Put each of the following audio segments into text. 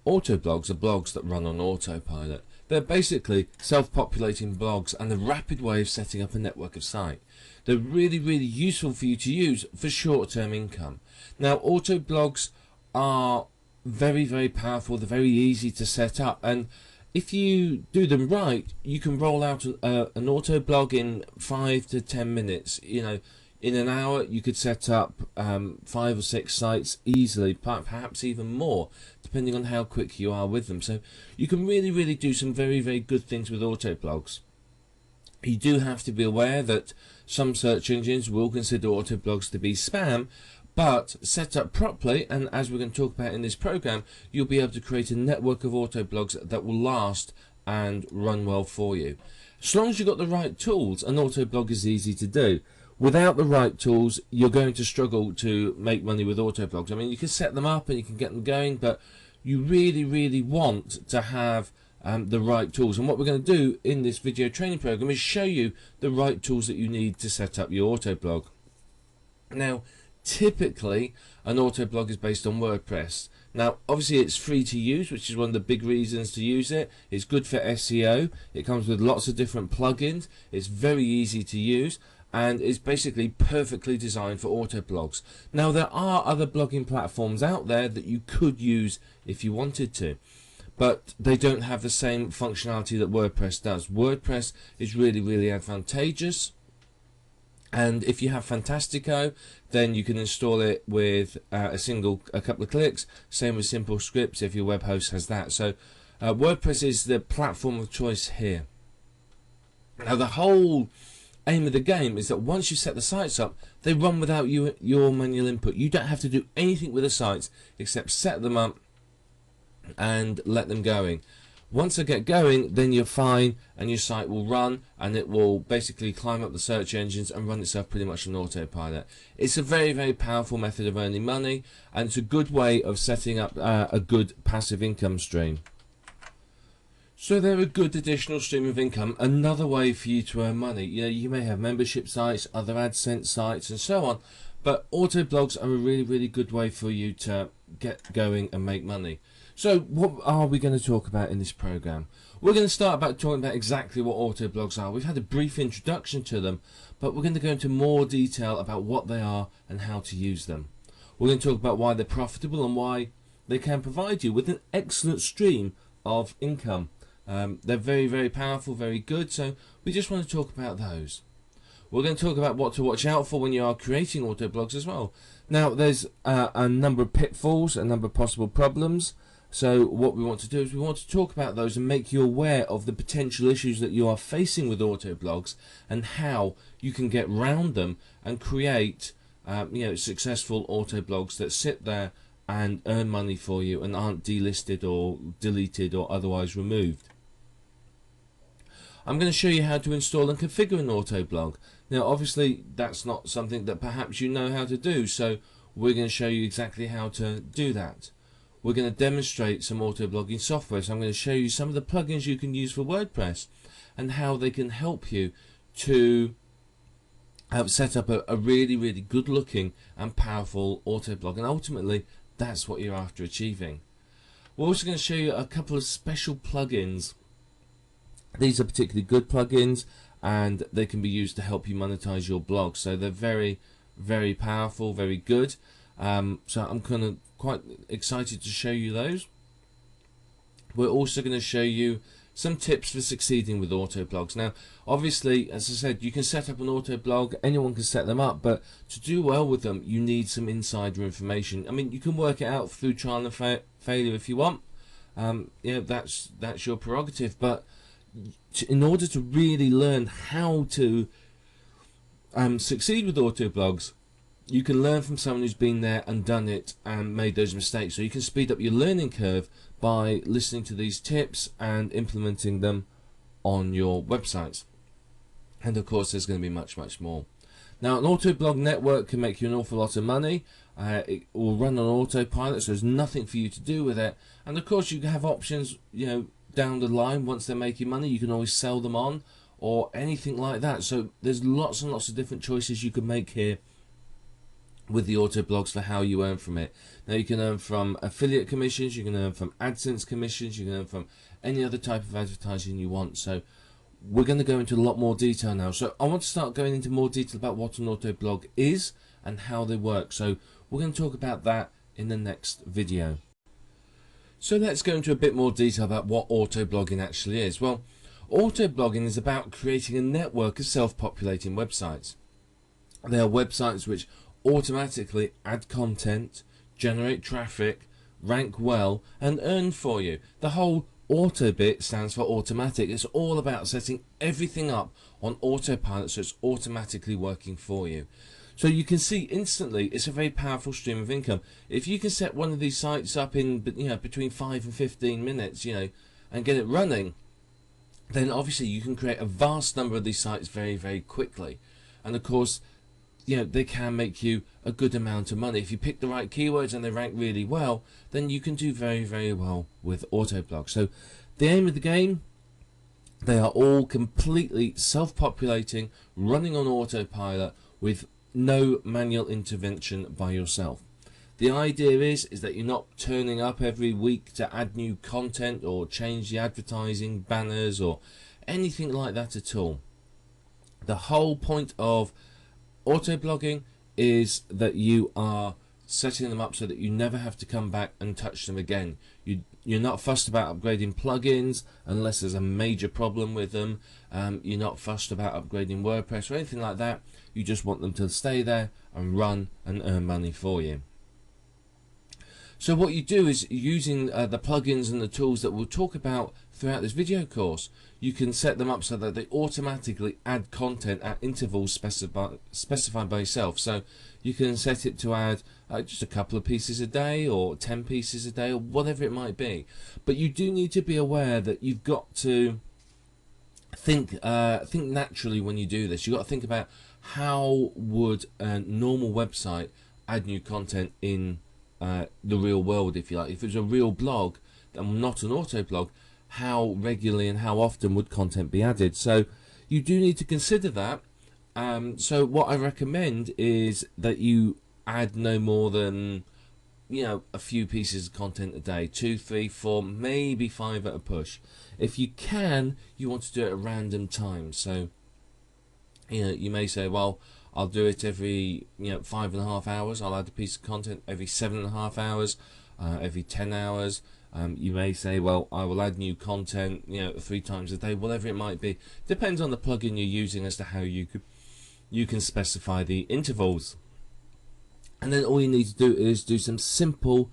Auto blogs are blogs that run on autopilot. They're basically self-populating blogs and a rapid way of setting up a network of sites. They're really, really useful for you to use for short-term income. Now, auto blogs are very, very powerful. They're very easy to set up, and if you do them right, you can roll out an auto blog in 5 to 10 minutes. You know, in an hour you could set up 5 or 6 sites easily, perhaps even more, depending on how quick you are with them. So you can really, really do some very, very good things with auto blogs. You do have to be aware that some search engines will consider auto blogs to be spam, but set up properly, and as we're going to talk about in this program, you'll be able to create a network of auto blogs that will last and run well for you. As long as you've got the right tools, an auto blog is easy to do. Without the right tools, you're going to struggle to make money with auto blogs. I mean, you can set them up and you can get them going, but you really, really want to have the right tools. And what we're going to do in this video training program is show you the right tools that you need to set up your auto blog. Now, typically an auto blog is based on WordPress. Now, obviously it's free to use, which is one of the big reasons to use it. It's good for SEO. It comes with lots of different plugins. It's very easy to use, and it's basically perfectly designed for auto blogs. Now, there are other blogging platforms out there that you could use if you wanted to, but they don't have the same functionality that WordPress does. WordPress is really, really advantageous. And if you have Fantastico, then you can install it with a couple of clicks. Same with Simple Scripts if your web host has that. So WordPress is the platform of choice here. Now, the whole aim of the game is that once you set the sites up, they run without your manual input. You don't have to do anything with the sites except set them up and let them going. Once they get going, then you're fine, and your site will run, and it will basically climb up the search engines and run itself pretty much on autopilot. It's a very, very powerful method of earning money, and it's a good way of setting up a good passive income stream. So they're a good additional stream of income, another way for you to earn money. You know, you may have membership sites, other AdSense sites, and so on, but auto blogs are a really, really good way for you to get going and make money. So what are we going to talk about in this program? We're going to start by talking about exactly what auto blogs are. We've had a brief introduction to them, but we're going to go into more detail about what they are and how to use them. We're going to talk about why they're profitable and why they can provide you with an excellent stream of income. They're very, very powerful, very good, so we just want to talk about those. We're going to talk about what to watch out for when you are creating auto blogs as well. Now, there's a number of pitfalls, a number of possible problems. So what we want to do is we want to talk about those and make you aware of the potential issues that you are facing with auto blogs and how you can get around them and create successful auto blogs that sit there and earn money for you and aren't delisted or deleted or otherwise removed. I'm going to show you how to install and configure an auto blog. Now, obviously that's not something that perhaps you know how to do, so we're going to show you exactly how to do that. We're going to demonstrate some auto blogging software, so I'm going to show you some of the plugins you can use for WordPress and how they can help you to set up a really, really good looking and powerful auto blog, and ultimately that's what you're after achieving. We're also going to show you a couple of special plugins. These are particularly good plugins and they can be used to help you monetize your blog, so they're very, very powerful, very good. So I'm quite excited to show you those. We're also going to show you some tips for succeeding with auto blogs. Now, obviously, as I said, you can set up an auto blog, anyone can set them up, but to do well with them, you need some insider information. I mean, you can work it out through trial and failure if you want. That's your prerogative, but in order to really learn how to succeed with auto blogs, you can learn from someone who's been there and done it and made those mistakes. So you can speed up your learning curve by listening to these tips and implementing them on your websites. And of course, there's going to be much, much more. Now, an auto blog network can make you an awful lot of money. It will run on autopilot, so there's nothing for you to do with it. And of course, you can have options, down the line. Once they're making money, you can always sell them on or anything like that. So there's lots and lots of different choices you can make here with the auto blogs for how you earn from it. Now you can earn from affiliate commissions, you can earn from AdSense commissions, you can earn from any other type of advertising you want. So we're going to go into a lot more detail now. So I want to start going into more detail about what an auto blog is and how they work. So we're going to talk about that in the next video. So let's go into a bit more detail about what auto blogging actually is. Well, auto blogging is about creating a network of self-populating websites. They are websites which automatically add content, generate traffic, rank well, and earn for you. The whole auto bit stands for automatic. It's all about setting everything up on autopilot so it's automatically working for you. So you can see instantly it's a very powerful stream of income. If you can set one of these sites up in between 5 and 15 minutes, and get it running, then obviously you can create a vast number of these sites very, very quickly. And of course, they can make you a good amount of money. If you pick the right keywords and they rank really well, then you can do very, very well with auto blogs. So the aim of the game, they are all completely self-populating, running on autopilot with no manual intervention by yourself. The idea is that you're not turning up every week to add new content or change the advertising banners or anything like that at all. The whole point of auto blogging is that you are setting them up so that you never have to come back and touch them again. You're not fussed about upgrading plugins unless there's a major problem with them. You're not fussed about upgrading WordPress or anything like that. You just want them to stay there and run and earn money for you. So what you do is, using the plugins and the tools that we'll talk about throughout this video course, you can set them up so that they automatically add content at intervals specified by yourself. So you can set it to add just a couple of pieces a day or 10 pieces a day or whatever it might be. But you do need to be aware that you've got to think naturally when you do this. You've got to think about how would a normal website add new content in the real world, if you like. If it was a real blog and not an auto blog, how regularly and how often would content be added? So you do need to consider that. So what I recommend is that you add no more than a few pieces of content a day, 2, 3, 4, maybe 5 at a push. If you can, you want to do it at random times. So you may say, well, I'll do it every 5.5 hours. I'll add a piece of content every 7.5 hours, every 10 hours. You may say, well, I will add new content 3 times a day, whatever it might be. Depends on the plugin you're using as to how you can specify the intervals. And then all you need to do is do some simple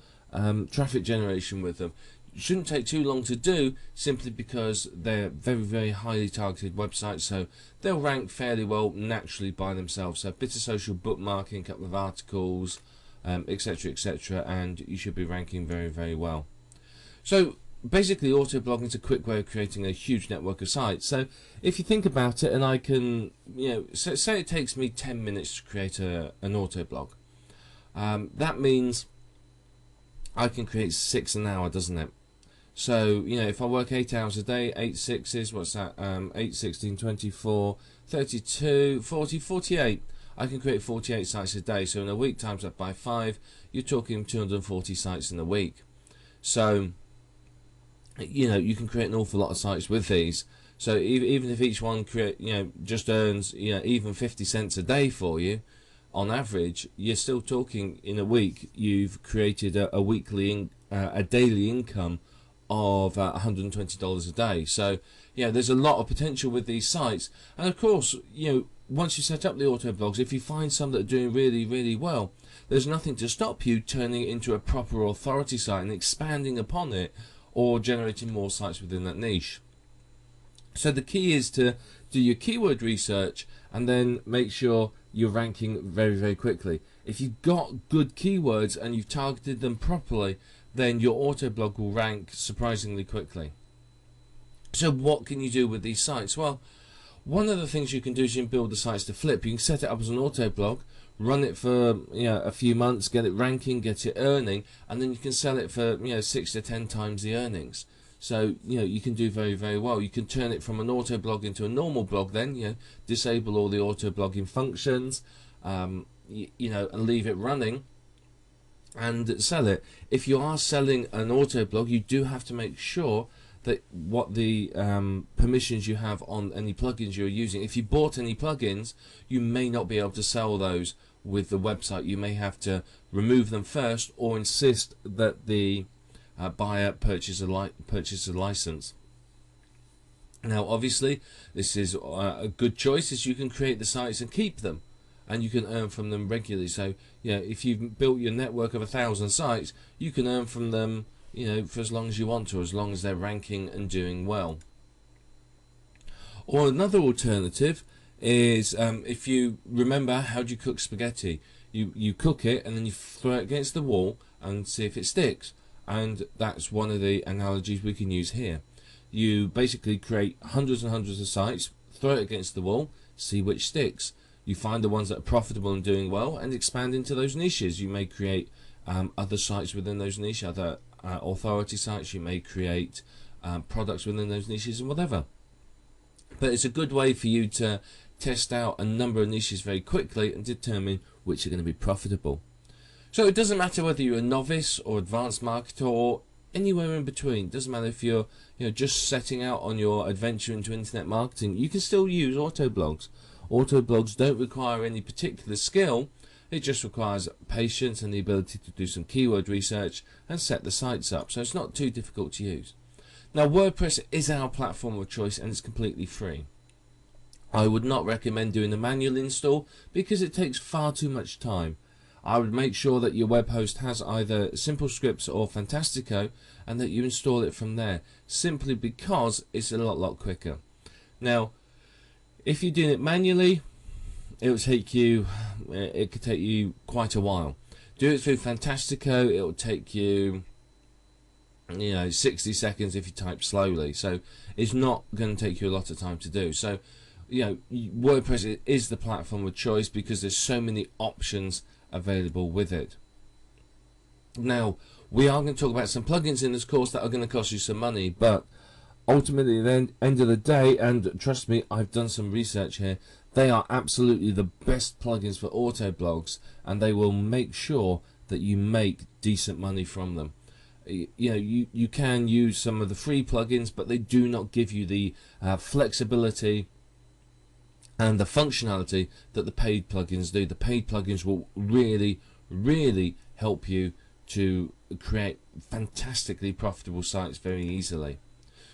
traffic generation with them. It shouldn't take too long to do, simply because they're very, very highly targeted websites, so they'll rank fairly well naturally by themselves. So a bit of social bookmarking, a couple of articles, etc., etc., and you should be ranking very, very well. So basically, auto blogging is a quick way of creating a huge network of sites. So if you think about it, and I can, say it takes me 10 minutes to create an auto blog. That means I can create 6 an hour, doesn't it? So if I work 8 hours a day, 8 6s, what's that? 8, 16, 24, 32, 40, 48. I can create 48 sites a day. So in a week, times that by 5, you're talking 240 sites in a week. So you can create an awful lot of sites with these. So even if each one just earns even 50 cents a day for you, on average, you're still talking in a week you've created a daily income of $120 a day. So there's a lot of potential with these sites. And of course, once you set up the auto blogs, if you find some that are doing really, really well, there's nothing to stop you turning it into a proper authority site and expanding upon it, or generating more sites within that niche. So the key is to do your keyword research and then make sure you're ranking very, very quickly. If you've got good keywords and you've targeted them properly, then your auto blog will rank surprisingly quickly. So what can you do with these sites? Well, one of the things you can do is you can build the sites to flip. You can set it up as an auto blog, run it for a few months, get it ranking, get it earning, and then you can sell it for 6 to 10 times the earnings. So you can do very, very well. You can turn it from an auto blog into a normal blog, then disable all the auto blogging functions, and leave it running and sell it. If you are selling an auto blog, you do have to make sure that what the permissions you have on any plugins you're using. If you bought any plugins, you may not be able to sell those with the website. You may have to remove them first, or insist that the buyer purchase a license. Now obviously this is a good choice, as you can create the sites and keep them, and you can earn from them regularly. So if you've built your network of 1,000 sites, you can earn from them for as long as you want to, as long as they're ranking and doing well. Or another alternative is, if you remember, how do you cook spaghetti? You cook it and then you throw it against the wall and see if it sticks. And that's one of the analogies we can use here. You basically create hundreds and hundreds of sites, throw it against the wall, see which sticks. You find the ones that are profitable and doing well, and expand into those niches. You may create other sites within those niches, other authority sites. You may create products within those niches and whatever. But it's a good way for you to test out a number of niches very quickly and determine which are going to be profitable. So it doesn't matter whether you're a novice or advanced marketer or anywhere in between. It doesn't matter if you're just setting out on your adventure into internet marketing. You can still use auto blogs. Auto blogs don't require any particular skill. It just requires patience and the ability to do some keyword research and set the sites up. So it's not too difficult to use. Now WordPress is our platform of choice, and it's completely free. I would not recommend doing a manual install because it takes far too much time. I would make sure that your web host has either Simple Scripts or Fantastico, and that you install it from there, simply because it's a lot quicker. Now if you're doing it manually, it could take you quite a while. Do it through Fantastico, it will take you 60 seconds if you type slowly. So it's not going to take you a lot of time to do. So WordPress is the platform of choice because there's so many options available with it. Now we are going to talk about some plugins in this course that are going to cost you some money, but ultimately at the end of the day, and trust me, I've done some research here, they are absolutely the best plugins for auto blogs, and they will make sure that you make decent money from them. You can use some of the free plugins, but they do not give you the flexibility and the functionality that the paid plugins do. The paid plugins will really help you to create fantastically profitable sites very easily.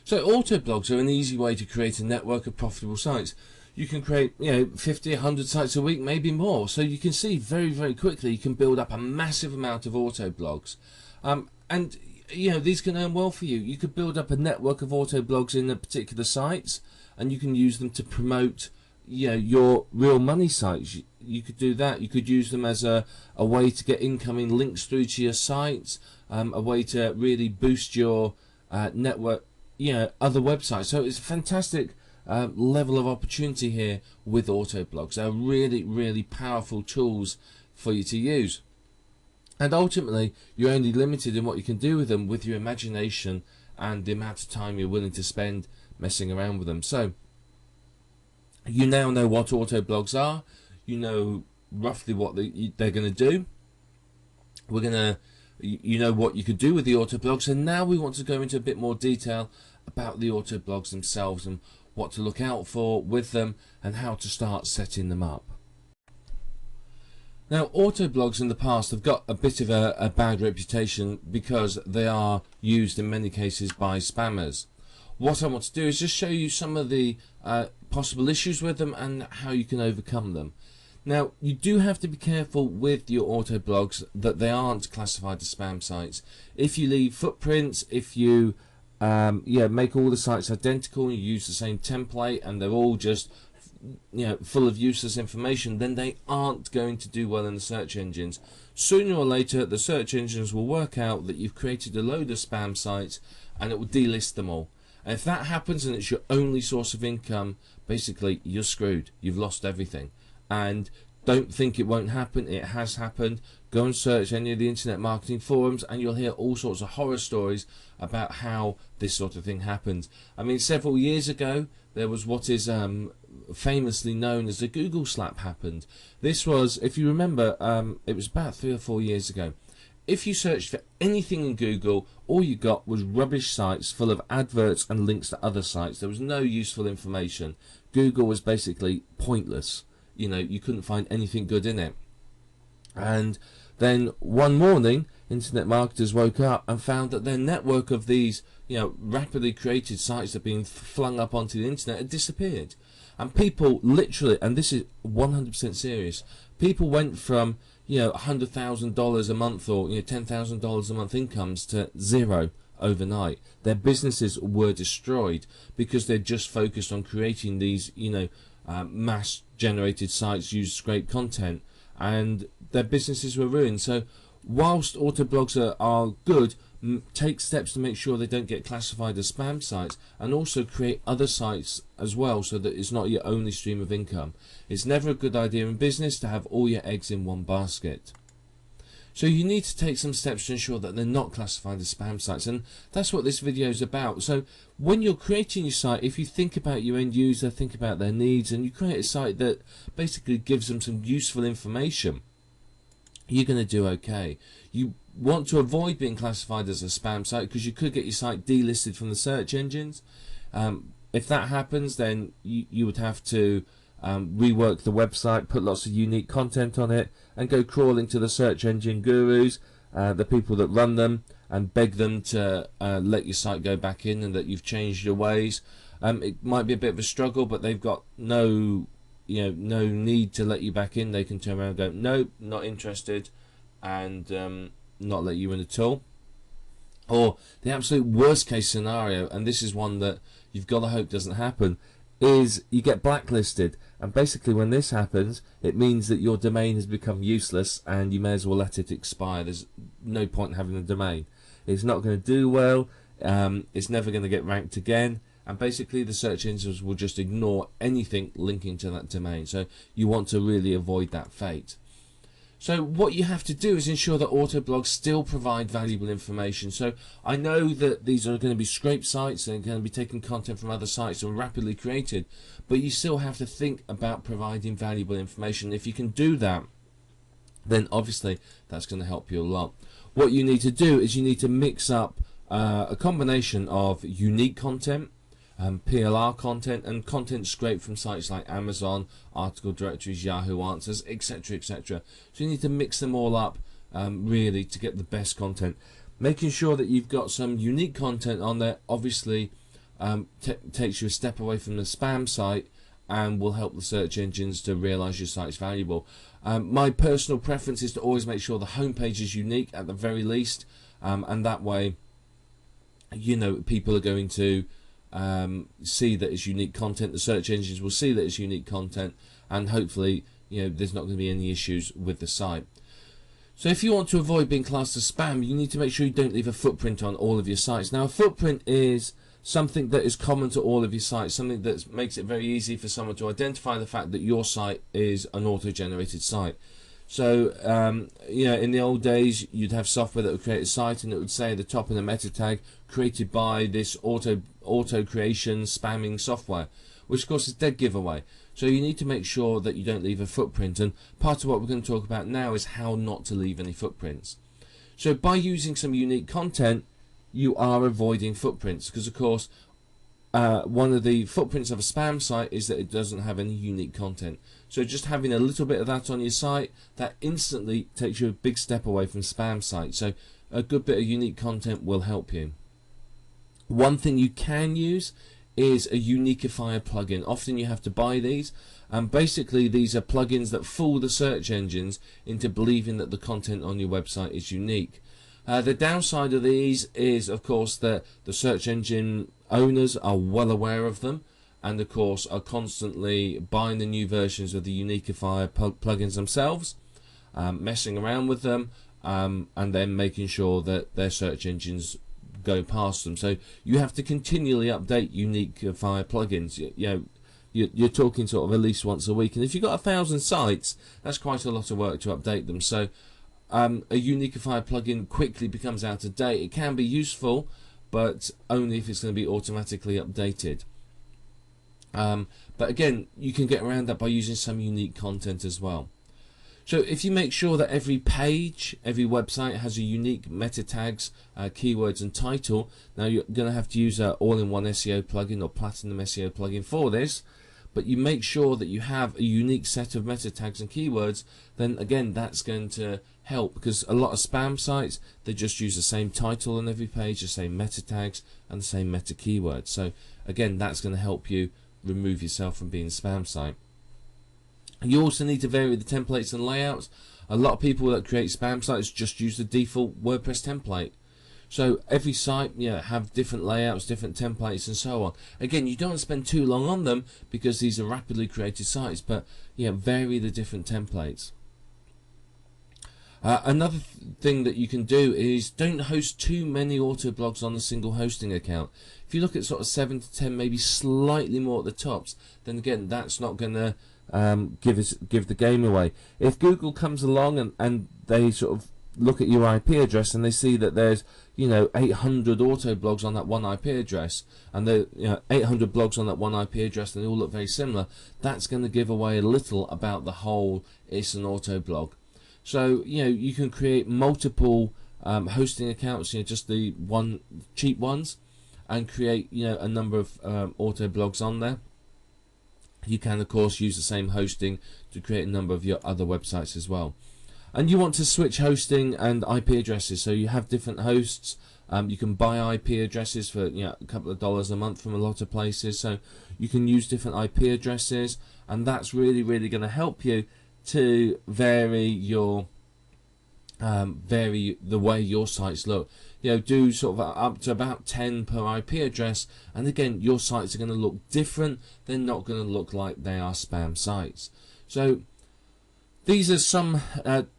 So auto blogs are an easy way to create a network of profitable sites. You can create 50, 100 sites a week, maybe more. So you can see very quickly you can build up a massive amount of auto blogs. And these can earn well for you. You could build up a network of auto blogs in the particular sites, and you can use them to promote your real money sites. You could do that. You could use them as a way to get incoming links through to your sites, a way to really boost your network, other websites. So it's a fantastic level of opportunity here with auto blogs. They're really powerful tools for you to use. And ultimately, you're only limited in what you can do with them with your imagination and the amount of time you're willing to spend messing around with them. So you now know what auto blogs are. You know roughly what they're going to do. You know what you could do with the auto blogs, and now we want to go into a bit more detail about the auto blogs themselves and what to look out for with them and how to start setting them up. Now, auto blogs in the past have got a bit of a bad reputation because they are used in many cases by spammers. What I want to do is just show you some of the possible issues with them and how you can overcome them. Now, you do have to be careful with your auto blogs that they aren't classified as spam sites. If you leave footprints, if you make all the sites identical and you use the same template and they're all just full of useless information, then they aren't going to do well in the search engines. Sooner or later, the search engines will work out that you've created a load of spam sites and it will delist them all. And if that happens and it's your only source of income, basically you're screwed. You've lost everything. And Don't think it won't happen. It has happened. Go and search any of the internet marketing forums and you'll hear all sorts of horror stories about how this sort of thing happens. I mean, several years ago there was what is famously known as the Google slap happened. This was, if you remember, it was about 3 or 4 years ago. If you searched for anything in Google, all you got was rubbish sites full of adverts and links to other sites. There was no useful information. Google was basically pointless. You know, you couldn't find anything good in it. And then one morning, internet marketers woke up and found that their network of these, rapidly created sites that had been flung up onto the internet had disappeared. And people literally, and this is 100% serious, people went from $100,000 a month or $10,000 a month incomes to zero overnight. Their businesses were destroyed because they're just focused on creating these mass generated sites, use scrape content, and their businesses were ruined. So whilst autoblogs are good, take steps to make sure they don't get classified as spam sites, and also create other sites as well so that it's not your only stream of income. It's never a good idea in business to have all your eggs in one basket. So you need to take some steps to ensure that they're not classified as spam sites, and that's what this video is about. So when you're creating your site, if you think about your end user, think about their needs, and you create a site that basically gives them some useful information, you're going to do okay. You want to avoid being classified as a spam site because you could get your site delisted from the search engines. If that happens, then you would have to rework the website, put lots of unique content on it, and go crawling to the search engine gurus, the people that run them, and beg them to let your site go back in and that you've changed your ways. It might be a bit of a struggle, but they've got no need to let you back in. They can turn around and go, nope, not interested, and not let you in at all. Or the absolute worst case scenario, and this is one that you've got to hope doesn't happen, is you get blacklisted. And basically when this happens, it means that your domain has become useless and you may as well let it expire. There's no point in having a domain. It's not going to do well, it's never going to get ranked again, and basically the search engines will just ignore anything linking to that domain. So you want to really avoid that fate. So what you have to do is ensure that autoblogs still provide valuable information. So I know that these are going to be scrape sites and going to be taking content from other sites and rapidly created, but you still have to think about providing valuable information. If you can do that, then obviously that's going to help you a lot. What you need to do is you need to mix up a combination of unique content, PLR content, and content scraped from sites like Amazon, article directories, Yahoo Answers, etc., etc. So you need to mix them all up really to get the best content. Making sure that you've got some unique content on there obviously takes you a step away from the spam site and will help the search engines to realize your site's valuable. My personal preference is to always make sure the homepage is unique at the very least, and that way people are going to see that it's unique content. The search engines will see that it's unique content, and hopefully there's not going to be any issues with the site. So if you want to avoid being classed as spam, you need to make sure you don't leave a footprint on all of your sites. Now a footprint is something that is common to all of your sites, something that makes it very easy for someone to identify the fact that your site is an auto-generated site. So in the old days you'd have software that would create a site and it would say at the top in the meta tag, created by this auto creation spamming software, which of course is dead giveaway. So you need to make sure that you don't leave a footprint, and part of what we're going to talk about now is how not to leave any footprints. So by using some unique content, you are avoiding footprints, because of course one of the footprints of a spam site is that it doesn't have any unique content. So just having a little bit of that on your site, that instantly takes you a big step away from spam sites. So a good bit of unique content will help you. One thing you can use is a uniquifier plugin. Often you have to buy these, and basically these are plugins that fool the search engines into believing that the content on your website is unique. The downside of these is of course that the search engine owners are well aware of them, and of course are constantly buying the new versions of the uniquifier plugins themselves, messing around with them, and then making sure that their search engines go past them. So you have to continually update uniquifier plugins. you're talking sort of at least once a week. And if you've got 1,000 sites, that's quite a lot of work to update them. So a Unifier plugin quickly becomes out of date. It can be useful, but only if it's going to be automatically updated. But again, you can get around that by using some unique content as well. So if you make sure that every page, every website has a unique meta tags, keywords and title, now you're going to have to use an all-in-one SEO plugin or Platinum SEO plugin for this, but you make sure that you have a unique set of meta tags and keywords, then again that's going to help, because a lot of spam sites, they just use the same title on every page, the same meta tags and the same meta keywords. So again, that's going to help you remove yourself from being a spam site. You also need to vary the templates and layouts. A lot of people that create spam sites just use the default WordPress template. So every site, have different layouts, different templates and so on. Again, you don't want to spend too long on them because these are rapidly created sites, but vary the different templates. Another thing that you can do is don't host too many auto blogs on a single hosting account. If you look at sort of 7 to 10, maybe slightly more at the tops, then again, that's not going to give the game away. If Google comes along and they sort of look at your IP address and they see that there's 800 auto blogs on that one IP address, and there 800 blogs on that one IP address, and they all look very similar, that's going to give away a little about the whole it's an auto blog. So you can create multiple hosting accounts, just the one cheap ones, and create a number of auto blogs on there. You can of course use the same hosting to create a number of your other websites as well. And you want to switch hosting and IP addresses, so you have different hosts. You can buy IP addresses for a couple of dollars a month from a lot of places, so you can use different IP addresses, and that's really going to help you to vary the way your sites look. Do sort of up to about 10 per IP address, and again, your sites are going to look different. They're not going to look like they are spam sites. So these are some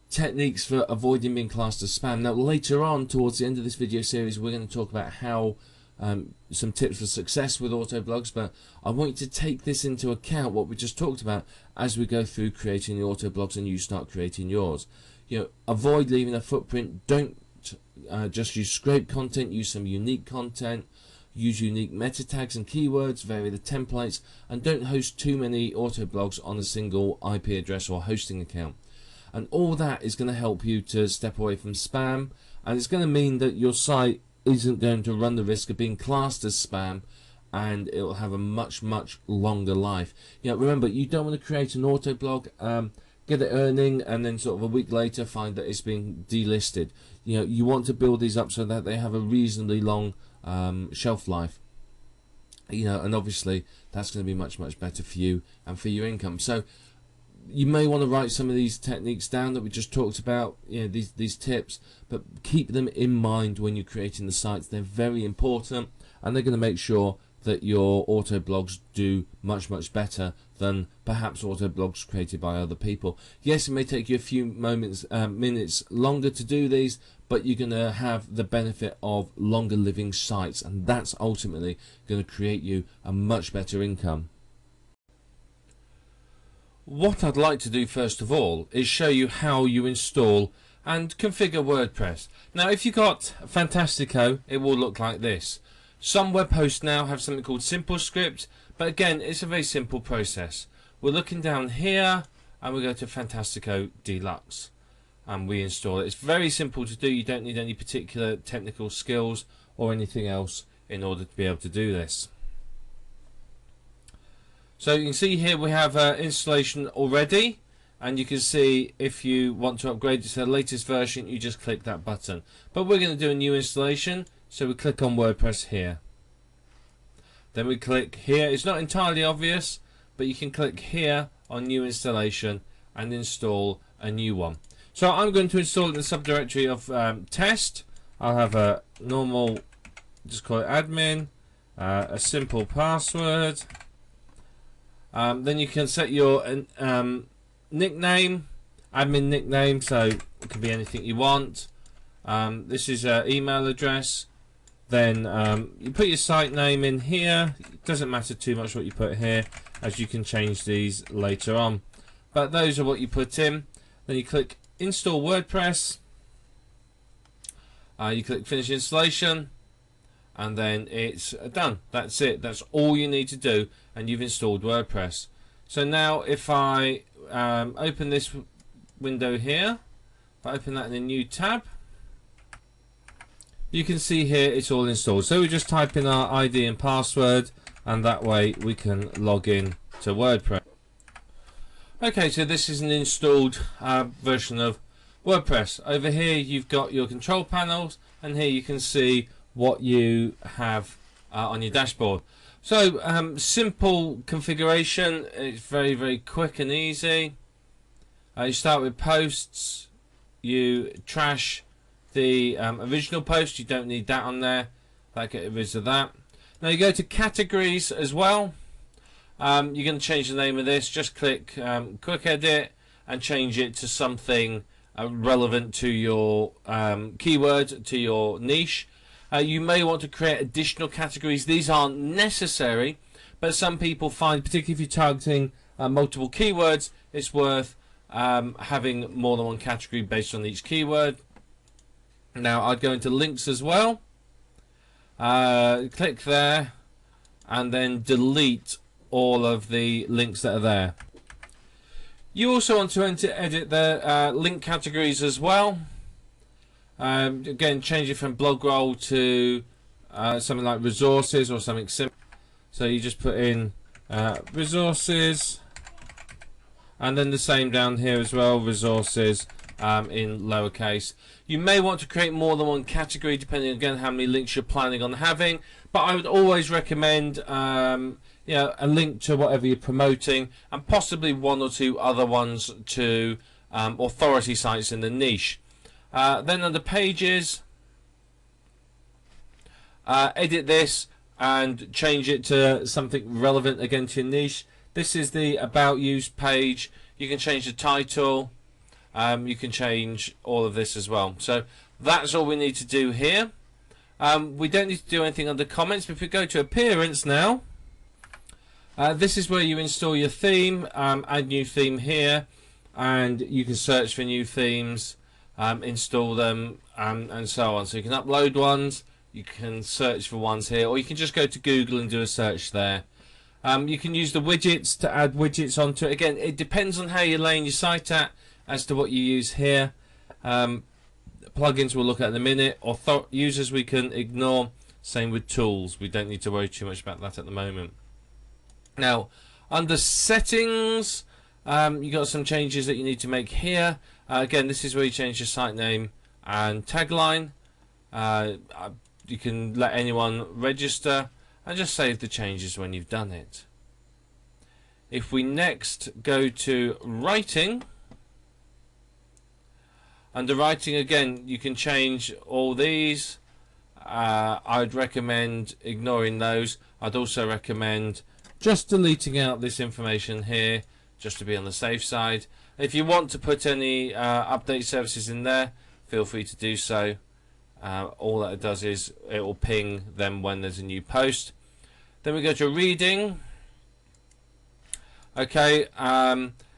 techniques for avoiding being classed as spam. Now later on, towards the end of this video series, we're going to talk about how some tips for success with auto blogs, but I want you to take this into account, what we just talked about, as we go through creating the auto blogs and you start creating yours. Avoid leaving a footprint. Don't just use scrape content. Use some unique content. Use unique meta tags and keywords. Vary the templates, and don't host too many auto blogs on a single IP address or hosting account. And all that is going to help you to step away from spam, and it's going to mean that your site isn't going to run the risk of being classed as spam, and it will have a much longer life. Remember, you don't want to create an auto blog, get it earning, and then sort of a week later find that it's being delisted. You want to build these up so that they have a reasonably long shelf life. And obviously that's going to be much better for you and for your income. So you may want to write some of these techniques down that we just talked about, these tips, but keep them in mind when you're creating the sites. They're very important, and they're going to make sure that your auto blogs do much better than perhaps auto blogs created by other people. Yes, it may take you a few minutes longer to do these, but you're going to have the benefit of longer living sites, and that's ultimately going to create you a much better income. What I'd like to do first of all is show you how you install and configure WordPress. Now if you've got Fantastico, it will look like this. Some web hosts now have something called Simple Script, but again, it's a very simple process. We're looking down here and we go to Fantastico Deluxe and we install it. It's very simple to do. You don't need any particular technical skills or anything else in order to be able to do this. So you can see here we have installation already, and you can see if you want to upgrade to the latest version, you just click that button. But we're going to do a new installation, so we click on WordPress here. Then we click here. It's not entirely obvious, but you can click here on new installation and install a new one. So I'm going to install in the subdirectory of test. I'll have a normal, just call it admin, a simple password. Then you can set your nickname, admin nickname, so it can be anything you want. This is an email address. Then you put your site name in here. It doesn't matter too much what you put here. as you can change these later on. But those are what you put in. Then you click Install WordPress. You click Finish Installation, and then it's done. That's it. That's all you need to do, and you've installed WordPress. So now if I open this window here, if I open that in a new tab, you can see here it's all installed. So we just type in our ID and password, and that way we can log in to WordPress. Okay, so this is an installed version of WordPress. Over here you've got your control panels, and here you can see what you have on your dashboard. So simple configuration. It's very quick and easy. You start with posts. You trash the original post. You don't need that on there. Get rid of that. Now you go to categories as well. You're going to change the name of this. Just click quick edit and change it to something relevant to your keyword, to your niche. You may want to create additional categories. These aren't necessary, but some people find, particularly if you're targeting multiple keywords, it's worth having more than one category based on each keyword. Now I'd go into links as well. Click there and then delete all of the links that are there. You also want to edit the link categories as well. Again, change it from blog roll to something like resources or something simple. So you just put in resources, and then the same down here as well, resources in lowercase. You may want to create more than one category depending again how many links you're planning on having, but I would always recommend a link to whatever you're promoting, and possibly one or two other ones to authority sites in the niche. Then under pages, edit this and change it to something relevant again to your niche. This is the About You page. You can change the title. You can change all of this as well. So that's all we need to do here. We don't need to do anything under comments, but if we go to appearance now, this is where you install your theme, add new theme here, and you can search for new themes, install them, and so on. So you can upload ones, you can search for ones here, or you can just go to Google and do a search there. You can use the widgets to add widgets onto it. Again, it depends on how you're laying your site at as to what you use here. Plugins we'll look at in a minute. Users we can ignore. Same with tools. We don't need to worry too much about that at the moment. Now, under settings, you got some changes that you need to make here. Again, this is where you change your site name and tagline. You can let anyone register and just save the changes when you've done it. If we next go to writing, under writing again you can change all these. I'd recommend ignoring those. I'd also recommend just deleting out this information here just to be on the safe side. If you want to put any update services in there, feel free to do so. All that it does is it will ping them when there's a new post. Then we go to reading. Okay,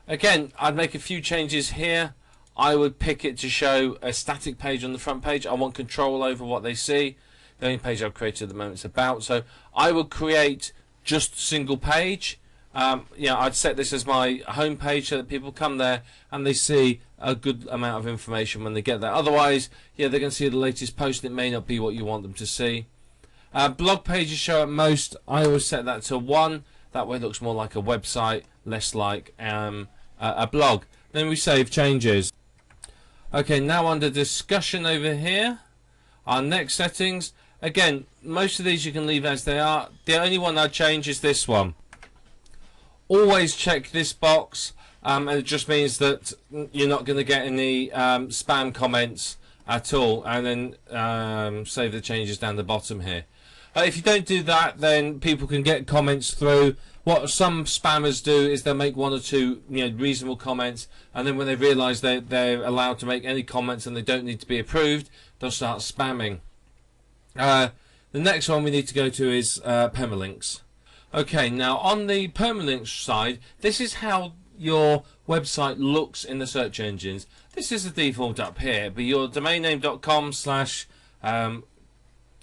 again I'd make a few changes here. I would pick it to show a static page on the front page. I want control over what they see. The only page I've created at the moment is about, so I would create just single page. I'd set this as my home page so that people come there and they see a good amount of information when they get there. Otherwise, they're going to see the latest post and it may not be what you want them to see. Blog pages show at most. I always set that to 1. That way it looks more like a website, less like a blog. Then we save changes. Okay, now under discussion over here, our next settings. Again, most of these you can leave as they are. The only one I'd change is this one. Always check this box, and it just means that you're not going to get any spam comments at all. And then save the changes down the bottom here. If you don't do that, then people can get comments through. What some spammers do is they'll make 1 or 2 reasonable comments, and then when they realise they're allowed to make any comments and they don't need to be approved, they'll start spamming. The next one we need to go to is permalinks. Okay, now on the permalink side, this is how your website looks in the search engines. This is the default up here, but your domainname.com slash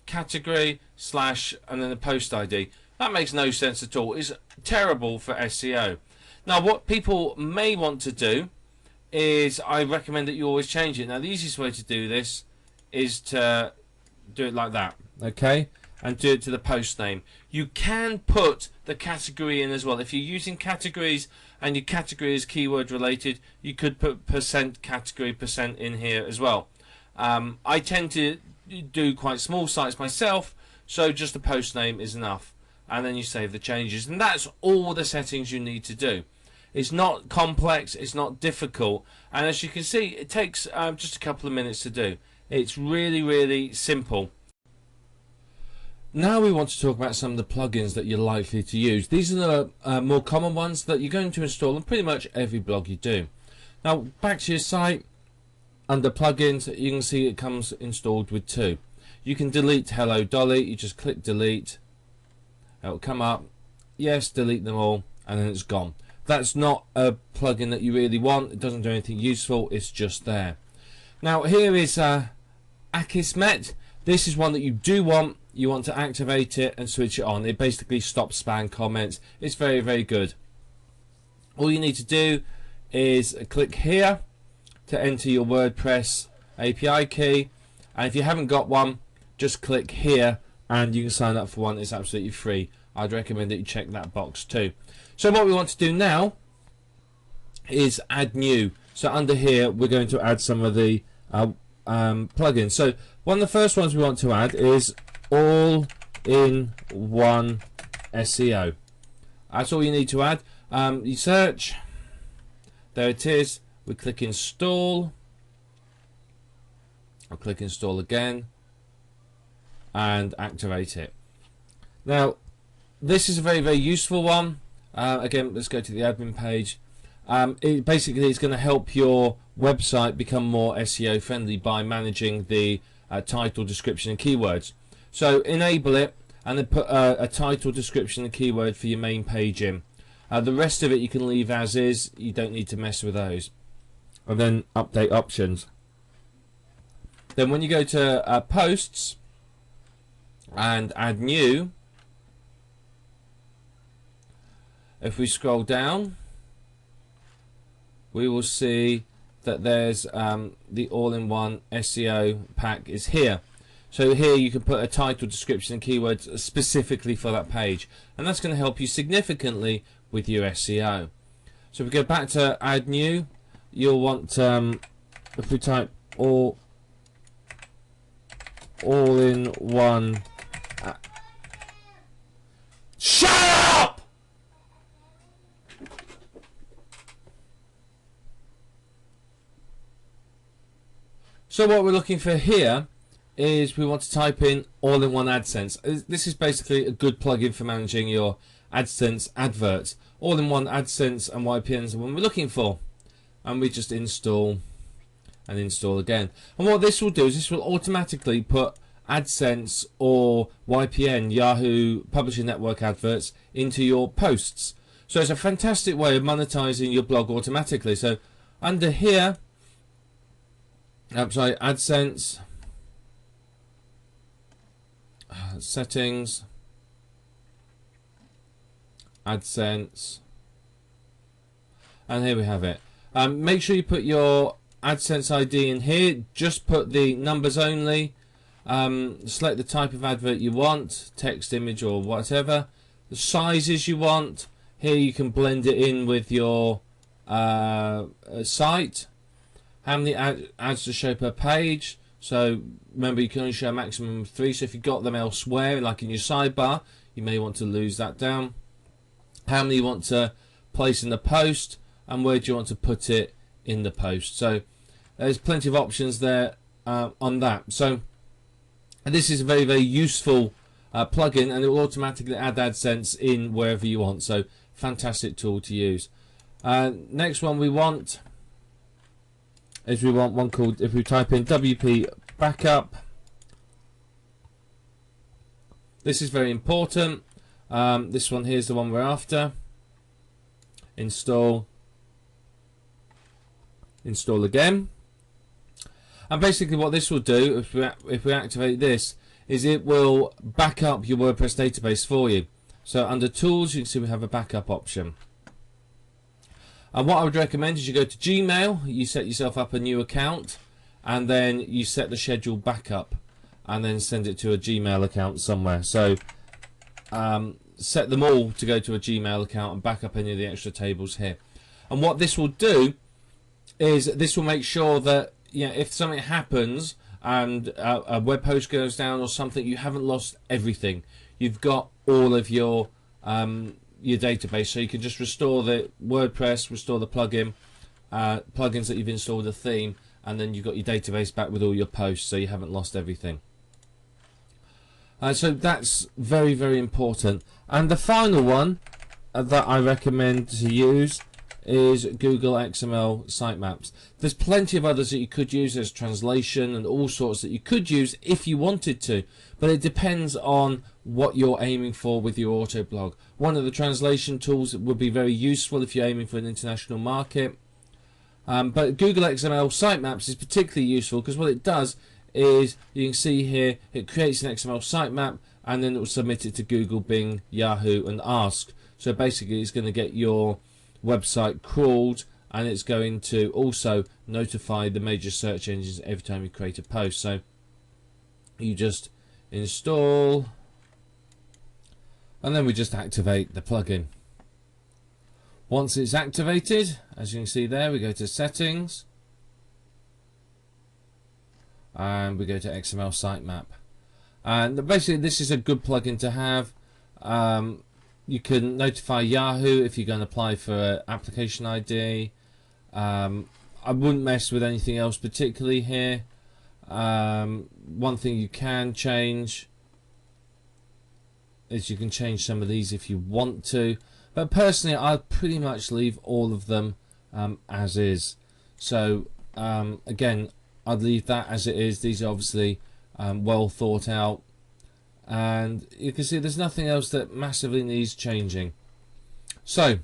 category slash and then the post ID. That makes no sense at all. It's terrible for SEO. Now what people may want to do is, I recommend that you always change it. Now the easiest way to do this is to do it like that, okay, and do it to the post name. You can put the category in as well. If you're using categories and your category is keyword related, you could put %category % in here as well. I tend to do quite small sites myself, so just the post name is enough, and then you save the changes, and that's all the settings you need to do. It's not complex, it's not difficult, and as you can see, it takes just a couple of minutes to do. It's really, really simple. Now we want to talk about some of the plugins that you're likely to use. These are the more common ones that you're going to install on pretty much every blog you do. Now back to your site, under plugins, you can see it comes installed with 2. You can delete Hello Dolly, you just click delete, it'll come up, yes, delete them all, and then it's gone. That's not a plugin that you really want, it doesn't do anything useful, it's just there. Now here is Akismet. This is one that you do want. You want to activate it and switch it on. It basically stops spam comments. It's very, very good. All you need to do is click here to enter your WordPress API key, and if you haven't got one, just click here and you can sign up for one. It's absolutely free. I'd recommend that you check that box too. So what we want to do now is add new. So under here we're going to add some of the plugins. So one of the first ones we want to add is all-in-one SEO. That's all you need to add. You search, there it is, we click install, I'll click install again and activate it. Now this is a very, very useful one. Again, let's go to the admin page. It basically is going to help your website become more SEO friendly by managing the title, description and keywords. So enable it and then put a title, description and keyword for your main page in. The rest of it you can leave as is, you don't need to mess with those. And then update options. Then when you go to posts and add new, if we scroll down we will see that there's the all-in-one SEO pack is here. So here you can put a title, description and keywords specifically for that page, and that's going to help you significantly with your SEO. So if we go back to add new, you'll want, if we type all-in-one, shut up! So what we're looking for here is we want to type in all-in-one AdSense. This is basically a good plugin for managing your AdSense adverts. All-in-one AdSense and YPNs are what we're looking for. And we just install and install again. And what this will do is this will automatically put AdSense or YPN, Yahoo Publishing Network adverts into your posts. So it's a fantastic way of monetizing your blog automatically. So under here, AdSense, settings, AdSense, and here we have it. Make sure you put your AdSense ID in here. Just put the numbers only. Select the type of advert you want, text, image or whatever. The sizes you want. Here you can blend it in with your site. How many ads to show per page. So remember, you can only show a maximum of 3. So if you've got them elsewhere, like in your sidebar, you may want to lose that down. How many you want to place in the post, and where do you want to put it in the post. So there's plenty of options there on that. So this is a very, very useful plugin, and it will automatically add AdSense in wherever you want. So fantastic tool to use. Next one we want is we want one called, if we type in WP Backup, this is very important. This one here is the one we're after. Install again. And basically what this will do, if we activate this, is it will back up your WordPress database for you. So under Tools, you can see we have a backup option. And what I would recommend is you go to Gmail, you set yourself up a new account, and then you set the schedule backup, and then send it to a Gmail account somewhere. So set them all to go to a Gmail account and back up any of the extra tables here. And what this will do is this will make sure that, yeah, if something happens and a web host goes down or something, you haven't lost everything. You've got all of your database, so you can just restore the WordPress, restore the plugins that you've installed, the theme, and then you've got your database back with all your posts, so you haven't lost everything. So that's very, very important. And the final one that I recommend to use is Google XML sitemaps. There's plenty of others that you could use. There's translation and all sorts that you could use if you wanted to, but it depends on what you're aiming for with your auto blog. One of the translation tools would be very useful if you're aiming for an international market, but Google XML sitemaps is particularly useful because what it does is, you can see here, it creates an XML sitemap and then it will submit it to Google, Bing, Yahoo and Ask. So basically it's going to get your website crawled, and it's going to also notify the major search engines every time you create a post. So you just install, and then we just activate the plugin. Once it's activated, as you can see there, we go to settings and we go to XML sitemap, and basically this is a good plugin to have. You can notify Yahoo if you're going to apply for an application ID. I wouldn't mess with anything else particularly here. One thing you can change is you can change some of these if you want to, but personally I'd pretty much leave all of them as is. So again, I'd leave that as it is. These are obviously well thought out, and you can see there's nothing else that massively needs changing. So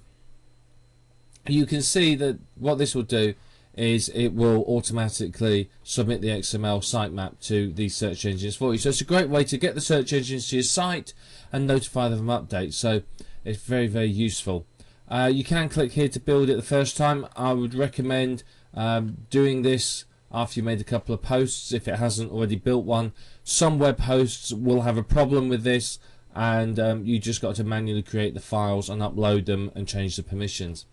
you can see that what this will do is it will automatically submit the XML sitemap to these search engines for you. So it's a great way to get the search engines to your site and notify them of updates. So it's very, very useful. You can click here to build it the first time. I would recommend doing this after you made a couple of posts if it hasn't already built one. Some web hosts will have a problem with this, and you just got to manually create the files and upload them and change the permissions.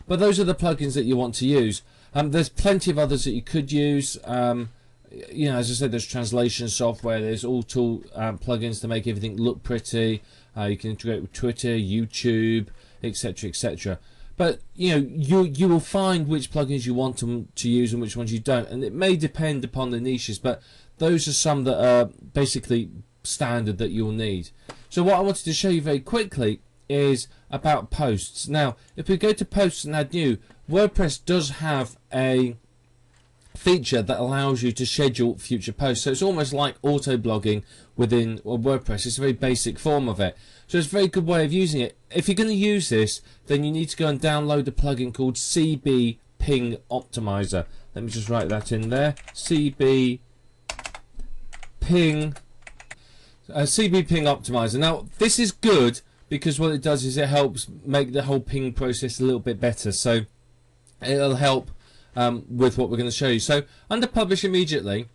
But those are the plugins that you want to use. There's plenty of others that you could use. You know, as I said, there's translation software, there's all tool plugins to make everything look pretty. You can integrate with Twitter, YouTube, etc., etc. But you know, you will find which plugins you want to use and which ones you don't, and it may depend upon the niches, but those are some that are basically standard that you'll need. So what I wanted to show you very quickly is about posts. Now, if we go to posts and add new, WordPress does have a feature that allows you to schedule future posts. So it's almost like auto blogging within WordPress. It's a very basic form of it. So it's a very good way of using it. If you're going to use this, then you need to go and download a plugin called CB Ping Optimizer. Let me just write that in there. CB Ping Optimizer. Now, this is good because what it does is it helps make the whole ping process a little bit better. So it'll help with what we're going to show you. So under Publish Immediately,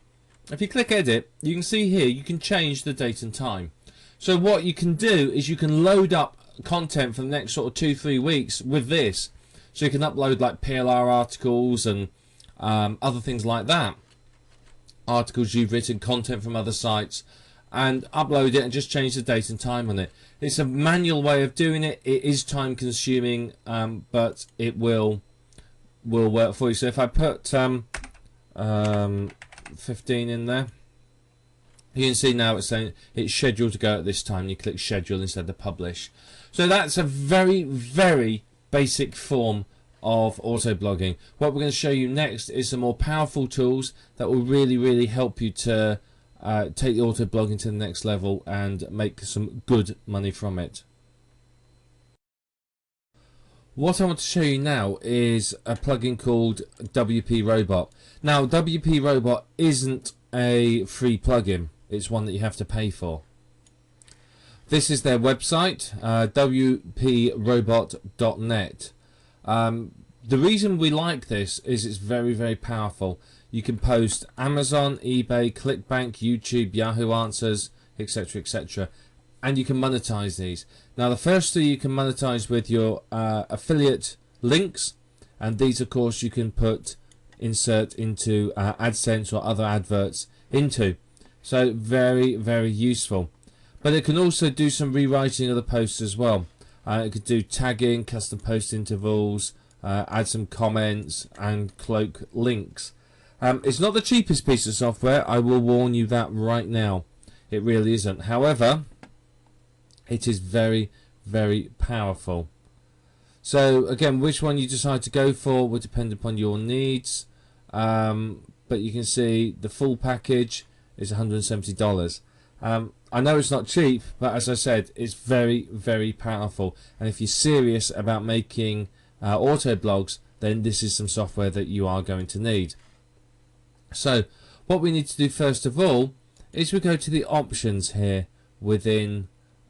if you click Edit, you can see here you can change the date and time. So what you can do is you can load up content for the next sort of 2-3 weeks with this. So you can upload like PLR articles and other things like that. Articles you've written, content from other sites, and upload it and just change the date and time on it. It's a manual way of doing it. It is time consuming, but it will work for you. So if I put 15 in there, you can see now it's saying it's scheduled to go at this time. You click schedule instead of publish. So that's a very, very basic form of auto blogging. What we're going to show you next is some more powerful tools that will really, really help you to take the auto blogging to the next level and make some good money from it. What I want to show you now is a plugin called WP Robot. Now, WP Robot isn't a free plugin. It's one that you have to pay for. This is their website, wprobot.net. The reason we like this is it's very, very powerful. You can post Amazon, eBay, ClickBank, YouTube, Yahoo Answers, etc., etc. And you can monetize these. Now, the first two you can monetize with your affiliate links, and these, of course, you can insert into AdSense or other adverts into. So very, very useful. But it can also do some rewriting of the posts as well. It could do tagging, custom post intervals, add some comments, and cloak links. It's not the cheapest piece of software, I will warn you that right now. It really isn't. However, it is very, very powerful. So again, which one you decide to go for will depend upon your needs. But you can see the full package is $170. I know it's not cheap, but as I said, it's very, very powerful. And if you're serious about making auto blogs, then this is some software that you are going to need. So what we need to do first of all is we go to the options here within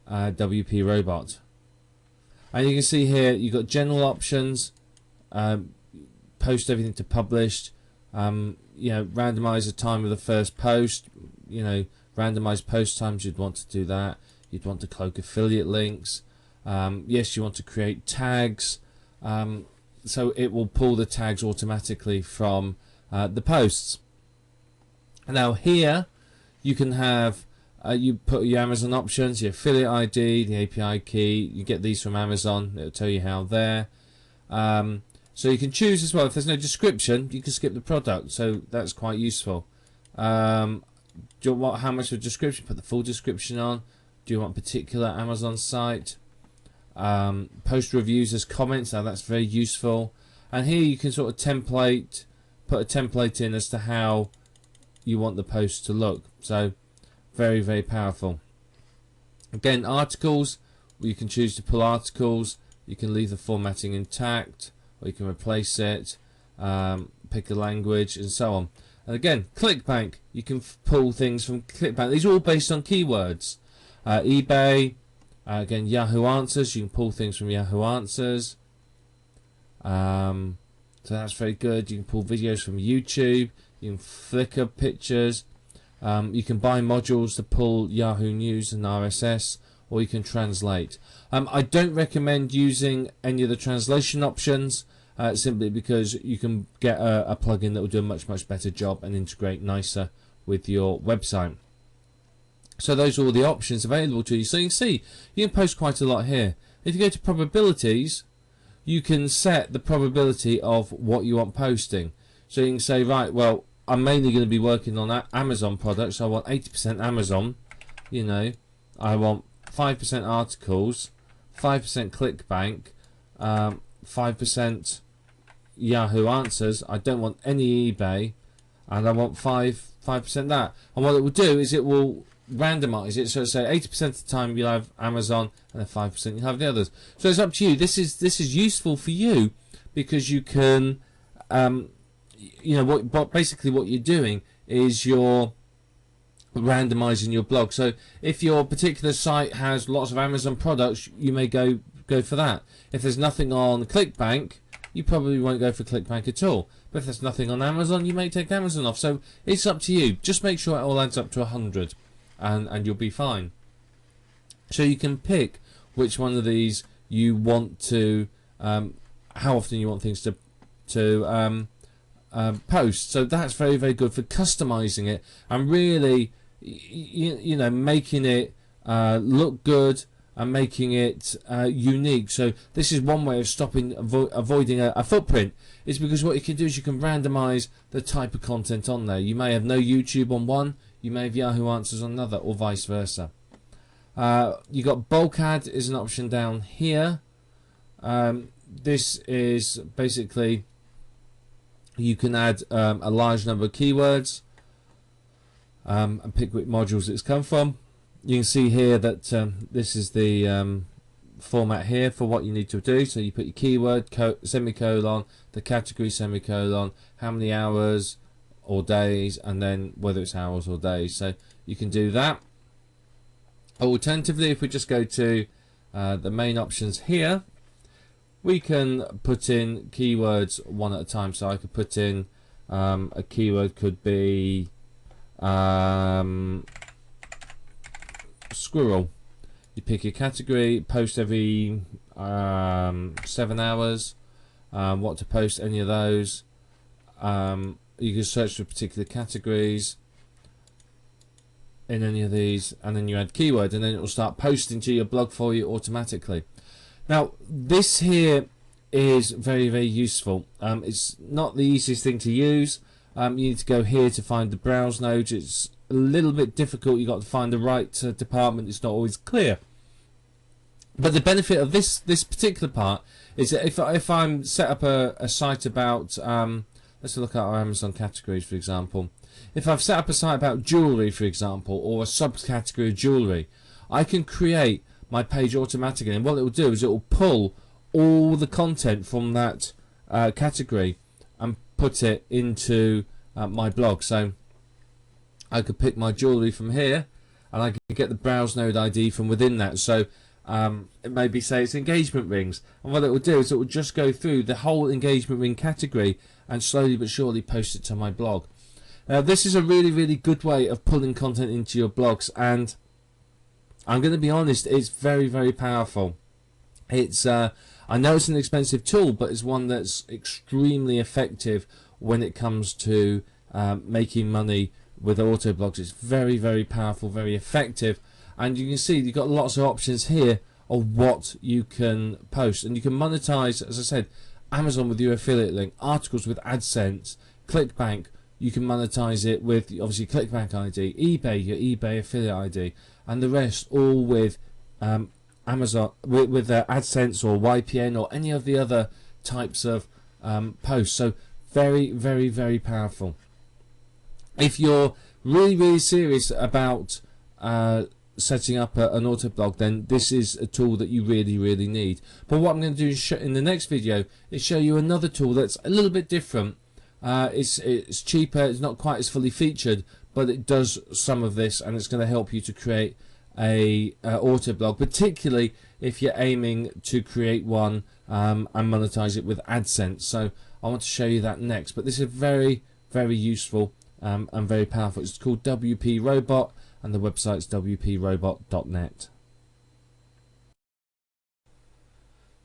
WP Robot, and you can see here you've got general options, post everything to published, randomize the time of the first post, randomize post times. You'd want to do that. You'd want to cloak affiliate links. Yes, you want to create tags, so it will pull the tags automatically from the posts. Now here you can have you put your Amazon options, your affiliate ID, the API key. You get these from Amazon. It'll tell you how there. So you can choose as well. If there's no description, you can skip the product. So that's quite useful. Do you want how much of a description? Put the full description on. Do you want a particular Amazon site? Post reviews as comments. Now that's very useful. And here you can sort of put a template in as to how you want the post to look. So very, very powerful. Again, articles, you can choose to pull articles. You can leave the formatting intact, or you can replace it, pick a language, and so on. And again, ClickBank, you can pull things from ClickBank. These are all based on keywords. eBay, again, Yahoo Answers, you can pull things from Yahoo Answers. So that's very good. You can pull videos from YouTube. You can Flickr pictures. You can buy modules to pull Yahoo News and RSS, or you can translate. I don't recommend using any of the translation options, simply because you can get a plugin that will do a much, much better job and integrate nicer with your website. So those are all the options available to you. So you can see you can post quite a lot here. If you go to probabilities, you can set the probability of what you want posting. So you can say, right, well, I'm mainly going to be working on Amazon products. So I want 80% Amazon. I want 5% articles, 5% ClickBank, 5% Yahoo Answers. I don't want any eBay, and I want 5% that. And what it will do is it will randomize it. So say 80% of the time you'll have Amazon, and then 5% you'll have the others. So it's up to you. This is useful for you because you can. Basically what you're doing is you're randomizing your blog. So if your particular site has lots of Amazon products, you may go for that. If there's nothing on ClickBank, you probably won't go for ClickBank at all. But if there's nothing on Amazon, you may take Amazon off. So it's up to you. Just make sure it all adds up to 100, and you'll be fine. So you can pick which one of these you want to, how often you want things to post. So that's very, very good for customizing it and really making it look good and making it unique. So this is one way of avoiding a footprint, is because what you can do is you can randomize the type of content on there. You may have no YouTube on one, you may have Yahoo Answers on another, or vice versa. You got bulk ad is an option down here. This is basically you can add a large number of keywords. and pick which modules it's come from. You can see here that this is the format here for what you need to do. So you put your keyword, semicolon, the category, semicolon, how many hours or days, and then whether it's hours or days. So you can do that. Alternatively, if we just go to the main options here, we can put in keywords one at a time. So I could put in a keyword could be squirrel. You pick your category, post every 7 hours, what to post, any of those. You can search for particular categories in any of these, and then you add keyword, and then it will start posting to your blog for you automatically. Now this here is very, very useful. It's not the easiest thing to use. You need to go here to find the browse node. It's a little bit difficult. You've got to find the right department. It's not always clear. But the benefit of this particular part is that if I'm set up a site about let's look at our Amazon categories, for example. If I've set up a site about jewellery, for example, or a subcategory of jewellery, I can create my page automatically, and what it will do is it will pull all the content from that category and put it into my blog. So I could pick my jewellery from here, and I can get the browse node ID from within that. So it maybe say it's engagement rings, and what it will do is it will just go through the whole engagement ring category and slowly but surely post it to my blog. Now this is a really, really good way of pulling content into your blogs, and I'm going to be honest, it's very, very powerful. It's I know it's an expensive tool, but it's one that's extremely effective when it comes to making money with auto blogs. It's very, very powerful, very effective, and you can see you've got lots of options here of what you can post, and you can monetize, as I said, Amazon with your affiliate link, articles with AdSense, ClickBank. You can monetize it with obviously ClickBank ID, eBay, your eBay affiliate ID, and the rest all with Amazon with AdSense or YPN or any of the other types of posts. So very, very, very powerful. If you're really, really serious about setting up an auto blog, then this is a tool that you really, really need. But what I'm going to do in the next video is show you another tool that's a little bit different. It's cheaper, it's not quite as fully featured, but it does some of this, and it's going to help you to create a auto blog, particularly if you're aiming to create one and monetize it with AdSense. So I want to show you that next, but this is very, very useful and very powerful. It's called WP Robot, and the website's wprobot.net.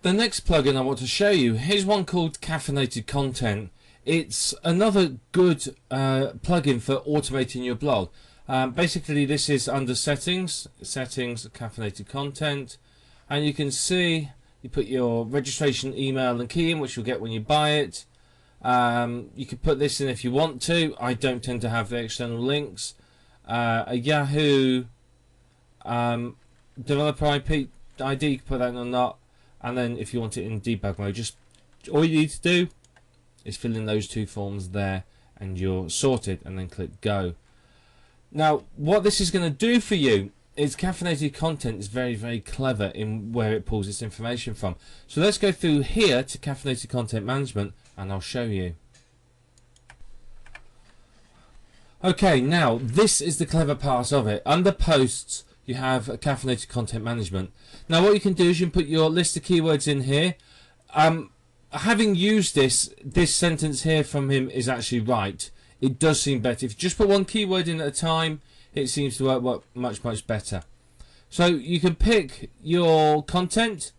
The next plugin I want to show you is one called Caffeinated Content. It's another good plugin for automating your blog. Basically, this is under settings, caffeinated content, and you can see you put your registration email and key in, which you'll get when you buy it. You can put this in if you want to. I don't tend to have the external links. A Yahoo developer IP ID, you can put that in or not, and then if you want it in debug mode, just all you need to do is fill in those two forms there, and you're sorted, and then click go. Now what this is going to do for you is Caffeinated Content is very, very clever in where it pulls its information from. So let's go through here to Caffeinated Content Management, and I'll show you. Okay, now this is the clever part of it. Under posts you have a Caffeinated Content Management. Now what you can do is you can put your list of keywords in here. Having used this sentence here from him is actually right. It does seem better. If you just put one keyword in at a time, it seems to work much, much better. So you can pick your content.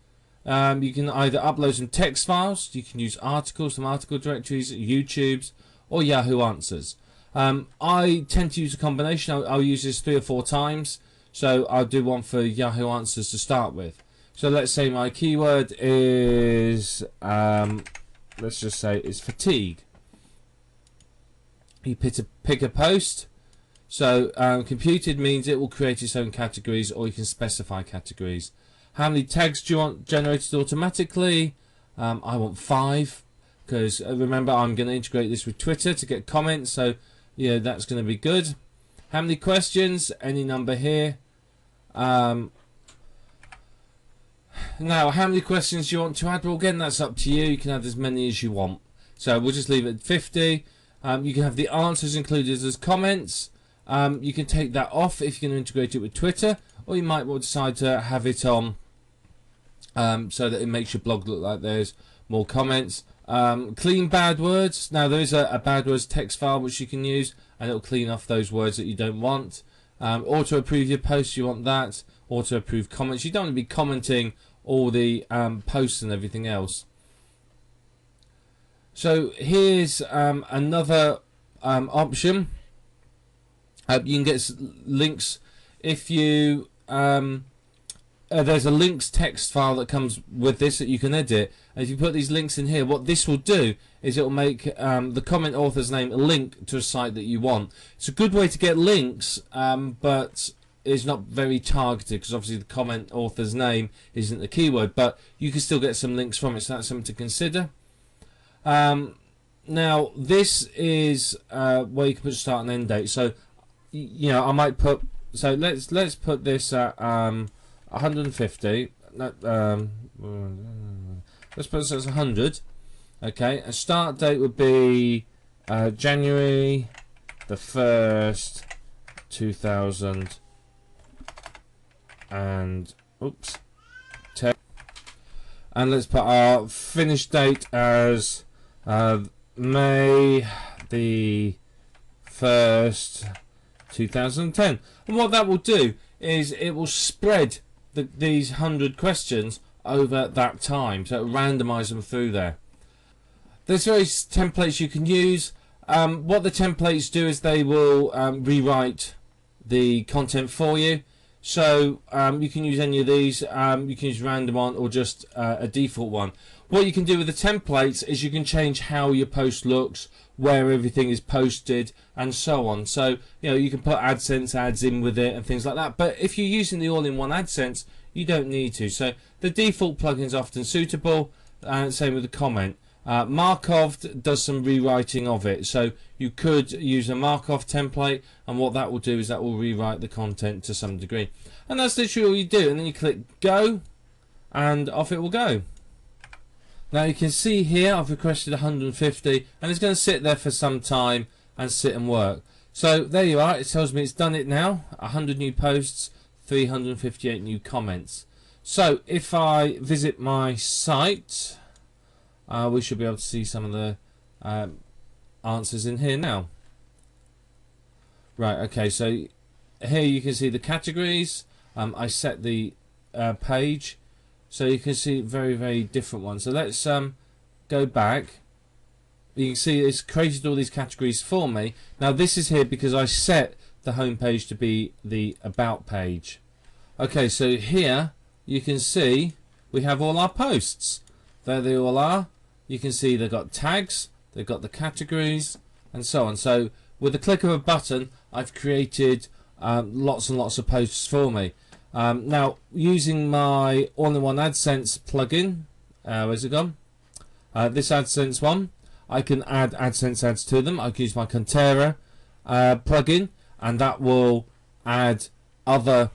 You can either upload some text files, you can use articles, some article directories, YouTube's, or Yahoo Answers. I tend to use a combination. I'll use this 3 or 4 times. So I'll do one for Yahoo Answers to start with. So let's say my keyword is, let's just say it's fatigue. You pick a post. So computed means it will create its own categories, or you can specify categories. How many tags do you want generated automatically? I want 5, because remember I'm going to integrate this with Twitter to get comments, so yeah, that's going to be good. How many questions? Any number here. Now, how many questions do you want to add? Well, again, that's up to you. You can add as many as you want. So we'll just leave it at 50. You can have the answers included as comments. You can take that off if you're going to integrate it with Twitter, or you might well decide to have it on so that it makes your blog look like there's more comments. Clean bad words. Now, there is a bad words text file which you can use, and it'll clean off those words that you don't want. Auto approve your posts, you want that. Auto approve comments. You don't want to be commenting all the posts and everything else. So here's another option. You can get links if you there's a links text file that comes with this that you can edit, and if you put these links in here, what this will do is it will make the comment author's name a link to a site that you want. It's a good way to get links, but it's not very targeted because obviously the comment author's name isn't the keyword, but you can still get some links from it, so that's something to consider. Now this is where you can put start and end date. So you know, I might put, so let's put this at 150. Let's put this as 100. Okay, a start date would be January the 1st, 2000 and 10. And let's put our finish date as May the 1st, 2010. And what that will do is it will spread these 100 questions over that time, so it'll randomize them through there. There's various templates you can use. What the templates do is they will rewrite the content for you. So you can use any of these. You can use random one or just a default one. What you can do with the templates is you can change how your post looks, where everything is posted, and so on. So you know, you can put AdSense ads in with it and things like that. But if you're using the all-in-one AdSense, you don't need to. So the default plugin is often suitable, and same with the comment. Markov does some rewriting of it, so you could use a Markov template, and what that will do is that will rewrite the content to some degree. And that's literally all you do, and then you click go, and off it will go. Now you can see here I've requested 150, and it's going to sit there for some time and sit and work. So there you are, it tells me it's done it now. 100 new posts, 358 new comments. So if I visit my site, we should be able to see some of the answers in here now. Right, okay, so here you can see the categories. I set the page, so you can see very, very different ones. So let's go back. You can see it's created all these categories for me. Now this is here because I set the home page to be the about page. Okay, so here you can see we have all our posts. There they all are. You can see they've got tags, they've got the categories, and so on. So with the click of a button, I've created lots and lots of posts for me. Now, using my all-in-one AdSense plugin, where's it gone? This AdSense one, I can add AdSense ads to them. I can use my Contera plugin, and that will add other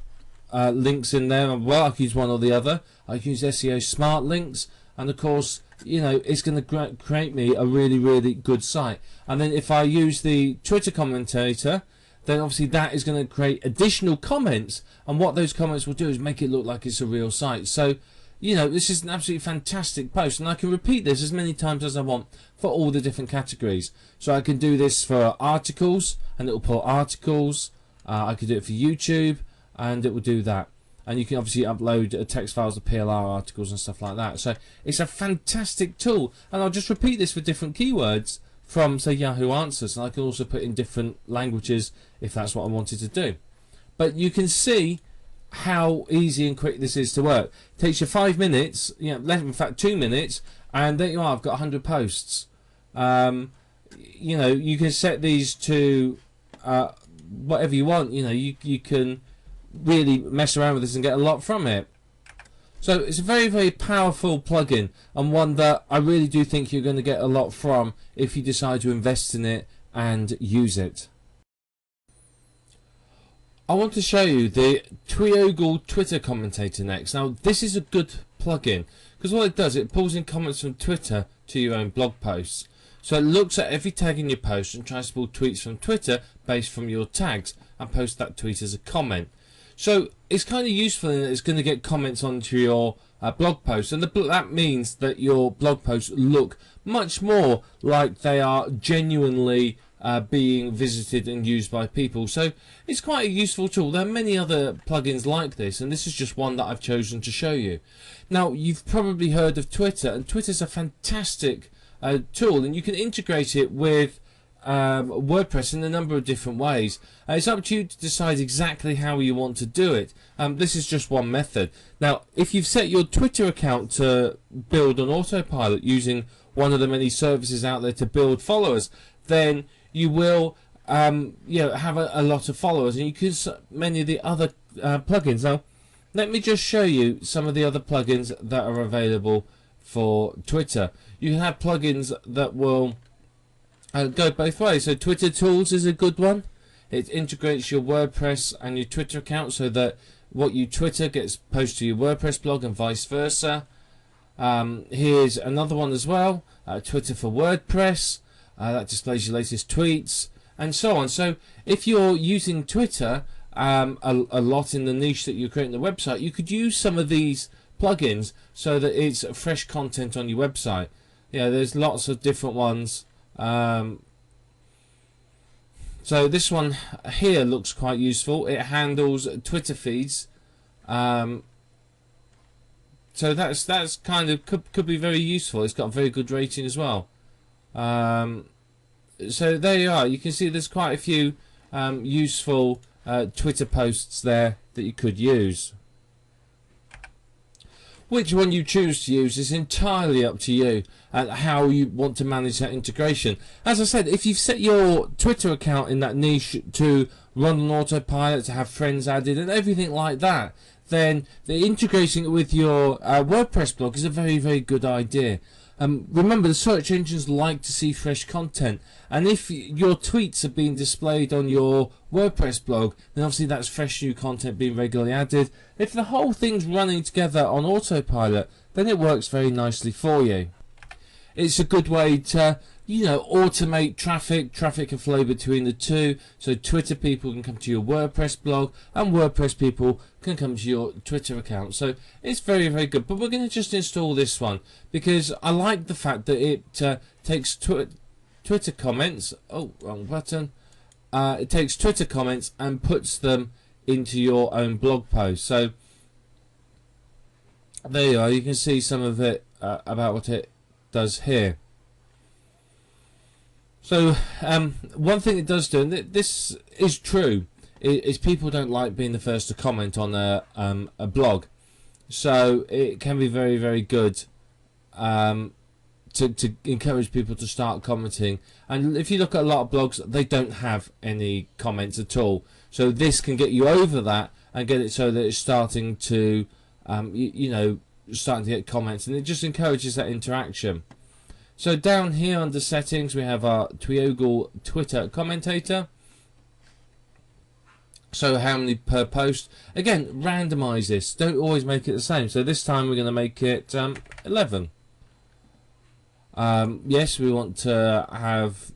links in there. Well, I can use one or the other. I can use SEO smart links, and of course, you know, it's going to create me a really, really good site. And then if I use the Twitter commentator, then obviously that is going to create additional comments, and what those comments will do is make it look like it's a real site. So, you know, this is an absolutely fantastic post, and I can repeat this as many times as I want for all the different categories. So I can do this for articles, and it will pull articles. I could do it for YouTube, and it will do that. And you can obviously upload text files to PLR articles and stuff like that. So it's a fantastic tool, and I'll just repeat this for different keywords from, say, Yahoo Answers, and I can also put in different languages if that's what I wanted to do. But you can see how easy and quick this is to work. It takes you 5 minutes, you know, in fact 2 minutes, and there you are. I've got 100 posts. You know, you can set these to whatever you want. You know, you can really mess around with this and get a lot from it. So it's a very, very powerful plugin, and one that I really do think you're going to get a lot from if you decide to invest in it and use it. I want to show you the Tweogle Twitter commentator next. Now this is a good plugin because what it does, it pulls in comments from Twitter to your own blog posts. So it looks at every tag in your post and tries to pull tweets from Twitter based from your tags and post that tweet as a comment. So it's kind of useful in that it's going to get comments onto your blog post, and that means that your blog posts look much more like they are genuinely being visited and used by people. So it's quite a useful tool. There are many other plugins like this, and this is just one that I've chosen to show you. Now, you've probably heard of Twitter, and Twitter's a fantastic tool, and you can integrate it with WordPress in a number of different ways. It's up to you to decide exactly how you want to do it. This is just one method. Now, if you've set your Twitter account to build on autopilot using one of the many services out there to build followers, then you will have a lot of followers, and you can use many of the other plugins. Now, let me just show you some of the other plugins that are available for Twitter. You can have plugins that will go both ways. So Twitter Tools is a good one. It integrates your WordPress and your Twitter account so that what you Twitter gets posted to your WordPress blog and vice versa. Here's another one as well, Twitter for WordPress. That displays your latest tweets and so on. So if you're using Twitter a lot in the niche that you're creating the website, you could use some of these plugins so that it's fresh content on your website. There's lots of different ones. So this one here looks quite useful. It handles Twitter feeds. So that's kind of could be very useful. It's got a very good rating as well. So there you are. You can see there's quite a few useful Twitter posts there that you could use. Which one you choose to use is entirely up to you and how you want to manage that integration. As I said, if you've set your Twitter account in that niche to run on autopilot, to have friends added and everything like that, then integrating it with your WordPress blog is a very, very good idea. Remember, the search engines like to see fresh content, and if your tweets are being displayed on your WordPress blog, then obviously that's fresh new content being regularly added. If the whole thing's running together on autopilot, then it works very nicely for you. It's a good way to automate traffic can flow between the two, so Twitter people can come to your WordPress blog and WordPress people can come to your Twitter account. So it's very, very good. But we're going to just install this one because I like the fact that it takes Twitter comments. Oh, wrong button. It takes Twitter comments and puts them into your own blog post. So there you are. You can see some of it about what it does here. So one thing it does do, and this is true, is people don't like being the first to comment on a blog. So it can be very, very good to encourage people to start commenting. And if you look at a lot of blogs, they don't have any comments at all. So this can get you over that and get it so that it's starting to, starting to get comments, and it just encourages that interaction. So down here under settings we have our Tweogle Twitter commentator. So how many per post? Again, randomize this. Don't always make it the same. So this time we're going to make it 11. Yes, we want to have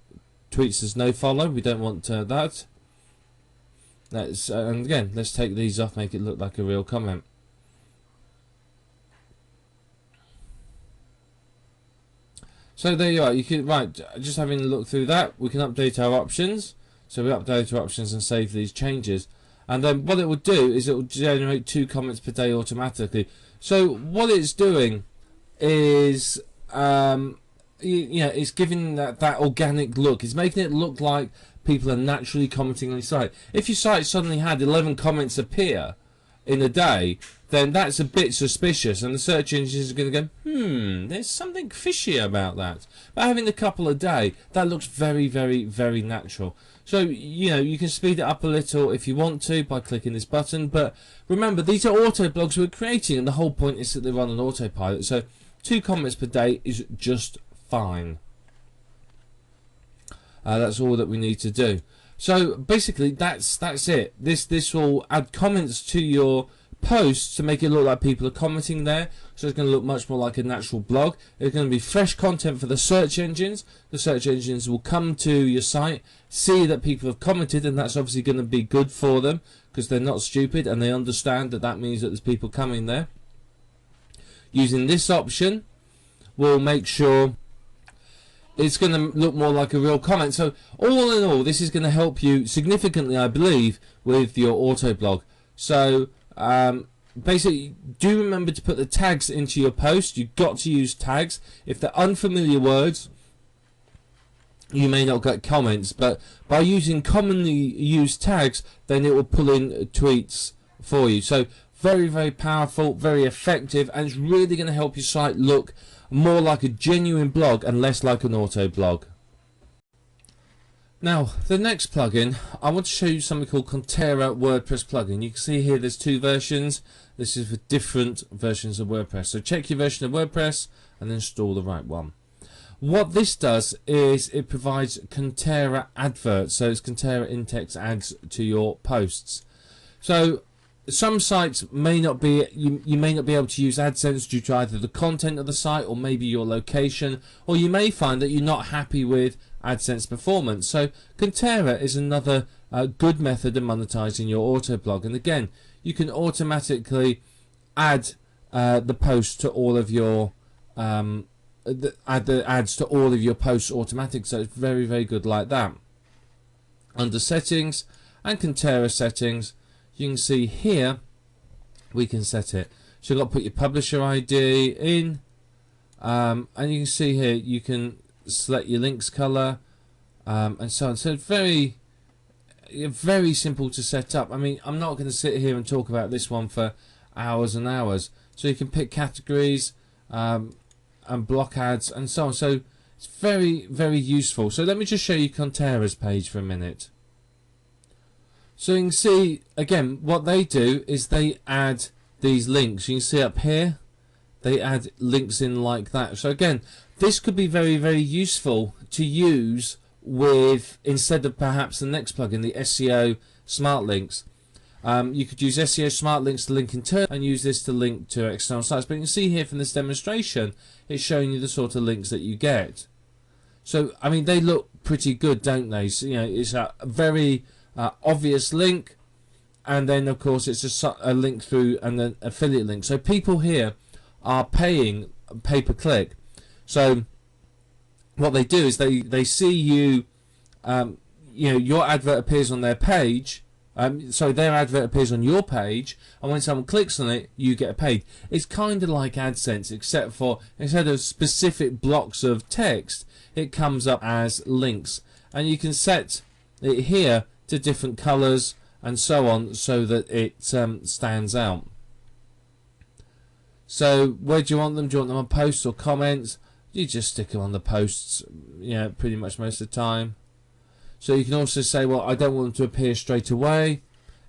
tweets as no follow. We don't want that. And again, let's take these off, make it look like a real comment. So there you are. You can just having a look through that. We can update our options. So we update our options and save these changes. And then what it will do is it will generate 2 comments per day automatically. So what it's doing is it's giving that organic look. It's making it look like people are naturally commenting on your site. If your site suddenly had 11 comments appear in a day, then that's a bit suspicious, and the search engines are going to go, there's something fishy about that. But having a couple a day, that looks very, very, very natural. So, you can speed it up a little if you want to by clicking this button, but remember, these are auto blogs we're creating, and the whole point is that they run on autopilot. So 2 comments per day is just fine. That's all that we need to do. So basically that's it. This will add comments to your posts to make it look like people are commenting there, so it's going to look much more like a natural blog. It's going to be fresh content for the search engines. The search engines will come to your site, see that people have commented, and that's obviously going to be good for them because they're not stupid and they understand that that means that there's people coming there. Using this option will make sure it's going to look more like a real comment. So all in all, this is going to help you significantly, I believe, with your auto blog. So basically, do remember to put the tags into your post. You've got to use tags. If they're unfamiliar words, you may not get comments, but by using commonly used tags, then it will pull in tweets for you. So very, very powerful, very effective, and it's really going to help your site look more like a genuine blog and less like an auto blog. Now, the next plugin, I want to show you something called Contera WordPress plugin. You can see here there's two versions. This is for different versions of WordPress. So check your version of WordPress and install the right one. What this does is it provides Contera adverts. So it's Contera in-text ads to your posts. So some sites may not be, you may not be able to use AdSense due to either the content of the site or maybe your location, or you may find that you're not happy with AdSense performance. So Contera is another good method of monetizing your auto blog, and again you can automatically add the post to all of your add the ads to all of your posts automatic. So it's very, very good like that. Under settings and Contera settings, you can see here we can set it. So you've got to put your publisher ID in, and you can see here you can select your links color, and so on. So it's very, very simple to set up. I mean, I'm not going to sit here and talk about this one for hours and hours. So you can pick categories and block ads and so on. So it's very, very useful. So let me just show you Contera's page for a minute. So you can see again what they do is they add these links. You can see up here they add links in like that. So again, this could be very, very useful to use with, instead of perhaps the next plugin, the SEO Smart Links. You could use SEO Smart Links to link internal and use this to link to external sites. But you can see here from this demonstration, it's showing you the sort of links that you get. So I mean, they look pretty good, don't they? So, you know, it's a very obvious link, and then of course it's a link through and an affiliate link. So people here are paying pay per click. So what they do is they see you, you know, your advert appears on their page. So their advert appears on your page, and when someone clicks on it, you get paid. It's kind of like AdSense, except for instead of specific blocks of text, it comes up as links, and you can set it here to different colors and so on, so that it stands out. So where do you want them? Do you want them on posts or comments? You just stick them on the posts, yeah, pretty much most of the time. So you can also say, well, I don't want them to appear straight away.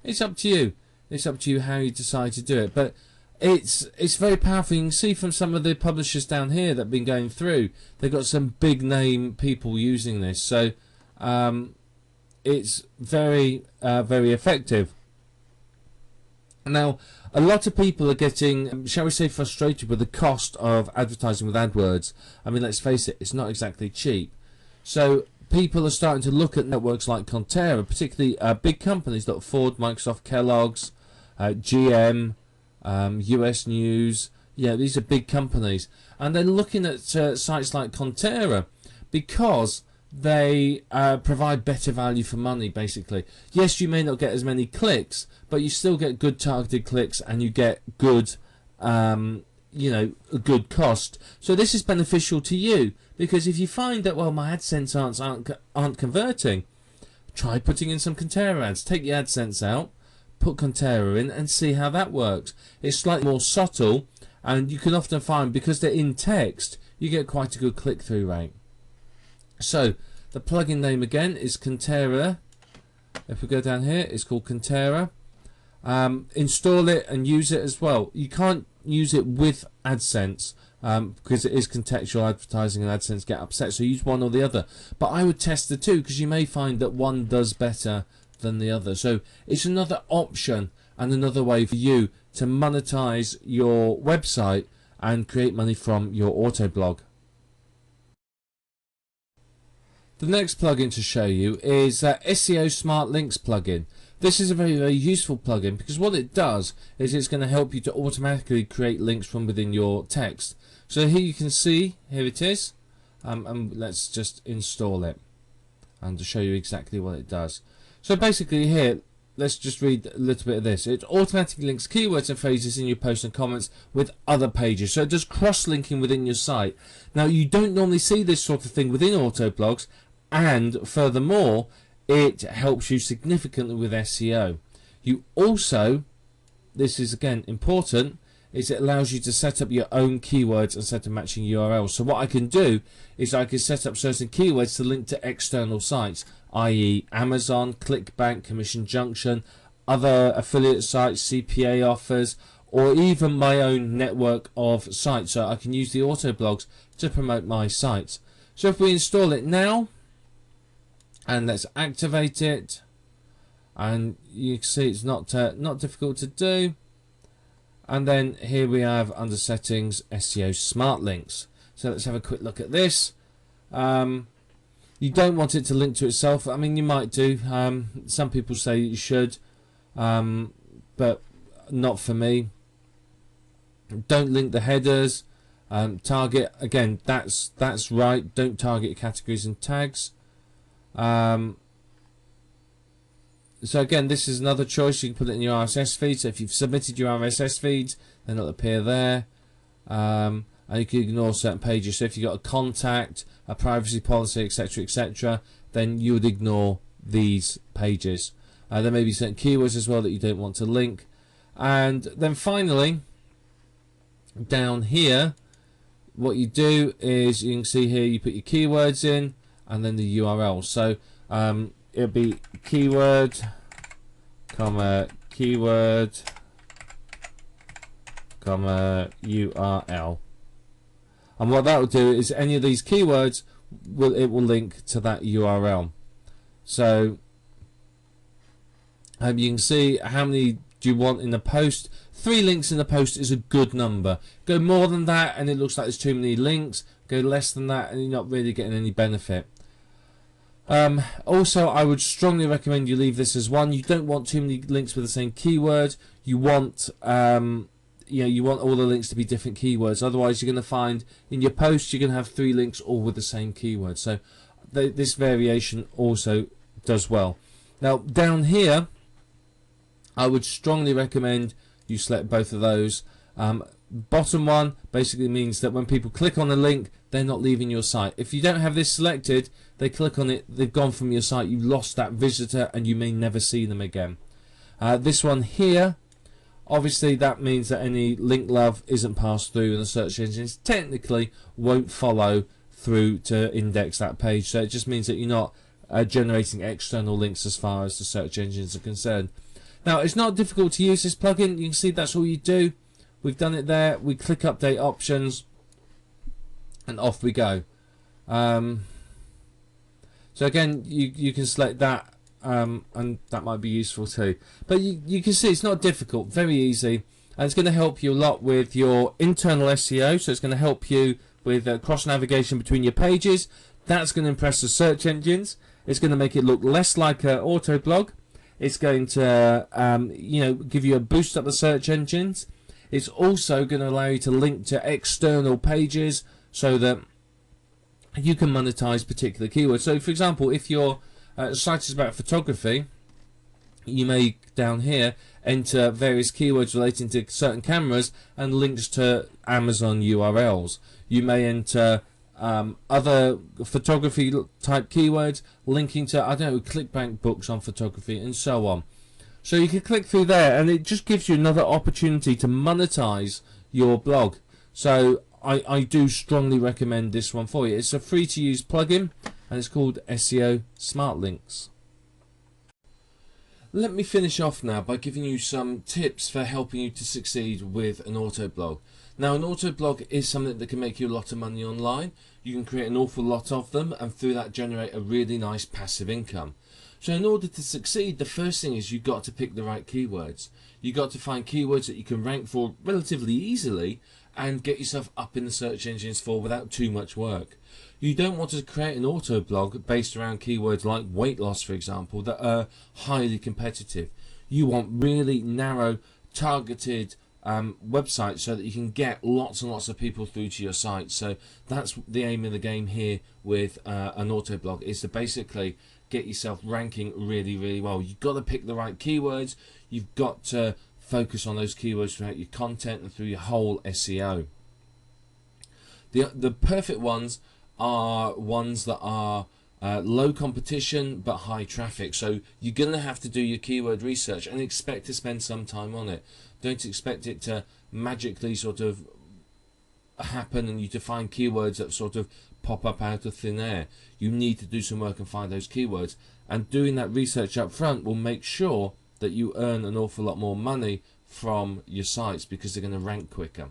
It's up to you. It's up to you how you decide to do it. But it's very powerful. You can see from some of the publishers down here that have been going through, they've got some big name people using this. So it's very, very effective. Now, a lot of people are getting, shall we say, frustrated with the cost of advertising with AdWords. I mean, let's face it, it's not exactly cheap. So people are starting to look at networks like Contera, particularly big companies like Ford, Microsoft, Kellogg's, GM, US News. Yeah, these are big companies, and they're looking at sites like Contera because they provide better value for money. Basically, yes, you may not get as many clicks, but you still get good targeted clicks, and you get good, you know, a good cost. So this is beneficial to you, because if you find that, well, my AdSense aren't converting, try putting in some Contera ads. Take the AdSense out, put Contera in, and see how that works. It's slightly more subtle, and you can often find, because they're in text, you get quite a good click-through rate. So the plugin name again is Contera. If we go down here, it's called Contera. Install it and use it as well. You can't use it with AdSense, because it is contextual advertising and AdSense get upset, so use one or the other. But I would test the two, because you may find that one does better than the other. So it's another option and another way for you to monetize your website and create money from your auto blog. The next plugin to show you is SEO Smart Links plugin. This is a very, very useful plugin, because what it does is it's going to help you to automatically create links from within your text. So here you can see, here it is, and let's just install it and to show you exactly what it does. So basically here, let's just read a little bit of this. It automatically links keywords and phrases in your posts and comments with other pages. So it does cross-linking within your site. Now, you don't normally see this sort of thing within auto blogs, and furthermore, it helps you significantly with SEO. You also, this is again important, is it allows you to set up your own keywords and set a matching URL. So what I can do is I can set up certain keywords to link to external sites, i.e. Amazon, ClickBank, Commission Junction, other affiliate sites, CPA offers, or even my own network of sites. So I can use the auto blogs to promote my sites. So if we install it now, and let's activate it, and you can see it's not difficult to do. And then here we have under settings SEO Smart Links. So let's have a quick look at this. You don't want it to link to itself. I mean, you might do. Some people say you should, but not for me. Don't link the headers. Target, again, that's right. Don't target categories and tags. So again, this is another choice. You can put it in your RSS feed. So if you've submitted your RSS feeds, then it'll appear there. And you can ignore certain pages. So if you've got a contact, a privacy policy, etc., etc., then you would ignore these pages. There may be certain keywords as well that you don't want to link. And then finally, down here, what you do is, you can see here, you put your keywords in and then the URL. So it'll be keyword, comma, keyword, comma, URL. And what that will do is any of these keywords, it will link to that URL. So you can see how many do you want in the post. 3 links in the post is a good number. Go more than that and it looks like there's too many links. Go less than that and you're not really getting any benefit. Also, I would strongly recommend you leave this as 1. You don't want too many links with the same keyword. You want you want all the links to be different keywords. Otherwise, you're going to find in your post you're going to have 3 links all with the same keyword. So this variation also does well. Now down here, I would strongly recommend you select both of those. Bottom one basically means that when people click on the link, they're not leaving your site. If you don't have this selected, they click on it, they've gone from your site, you've lost that visitor and you may never see them again. This one here, obviously that means that any link love isn't passed through and the search engines technically won't follow through to index that page. So it just means that you're not generating external links as far as the search engines are concerned. Now, it's not difficult to use this plugin. You can see that's all you do. We've done it there. We click update options and off we go. So again, you can select that and that might be useful too. But you can see it's not difficult, very easy, and it's going to help you a lot with your internal SEO. So it's going to help you with cross navigation between your pages. That's going to impress the search engines. It's going to make it look less like an auto blog. It's going to give you a boost up the search engines. It's also going to allow you to link to external pages so that you can monetize particular keywords. So for example, if your site is about photography, you may down here enter various keywords relating to certain cameras and links to Amazon URLs. You may enter other photography type keywords linking to, I don't know, ClickBank books on photography and so on. So you can click through there and it just gives you another opportunity to monetize your blog. So I do strongly recommend this one for you. It's a free to use plugin and it's called SEO Smart Links. Let me finish off now by giving you some tips for helping you to succeed with an auto blog. Now, an auto blog is something that can make you a lot of money online. You can create an awful lot of them and through that generate a really nice passive income. So in order to succeed, the first thing is you've got to pick the right keywords. You've got to find keywords that you can rank for relatively easily and get yourself up in the search engines for without too much work. You don't want to create an auto blog based around keywords like weight loss, for example, that are highly competitive. You want really narrow, targeted websites so that you can get lots and lots of people through to your site. So that's the aim of the game here with an auto blog, is to basically get yourself ranking really, really well. You've got to pick the right keywords. You've got to focus on those keywords throughout your content and through your whole SEO. The perfect ones are ones that are low competition but high traffic. So you're going to have to do your keyword research and expect to spend some time on it. Don't expect it to magically sort of happen and you to find keywords that sort of pop up out of thin air. You need to do some work and find those keywords, and doing that research up front will make sure that you earn an awful lot more money from your sites because they're going to rank quicker.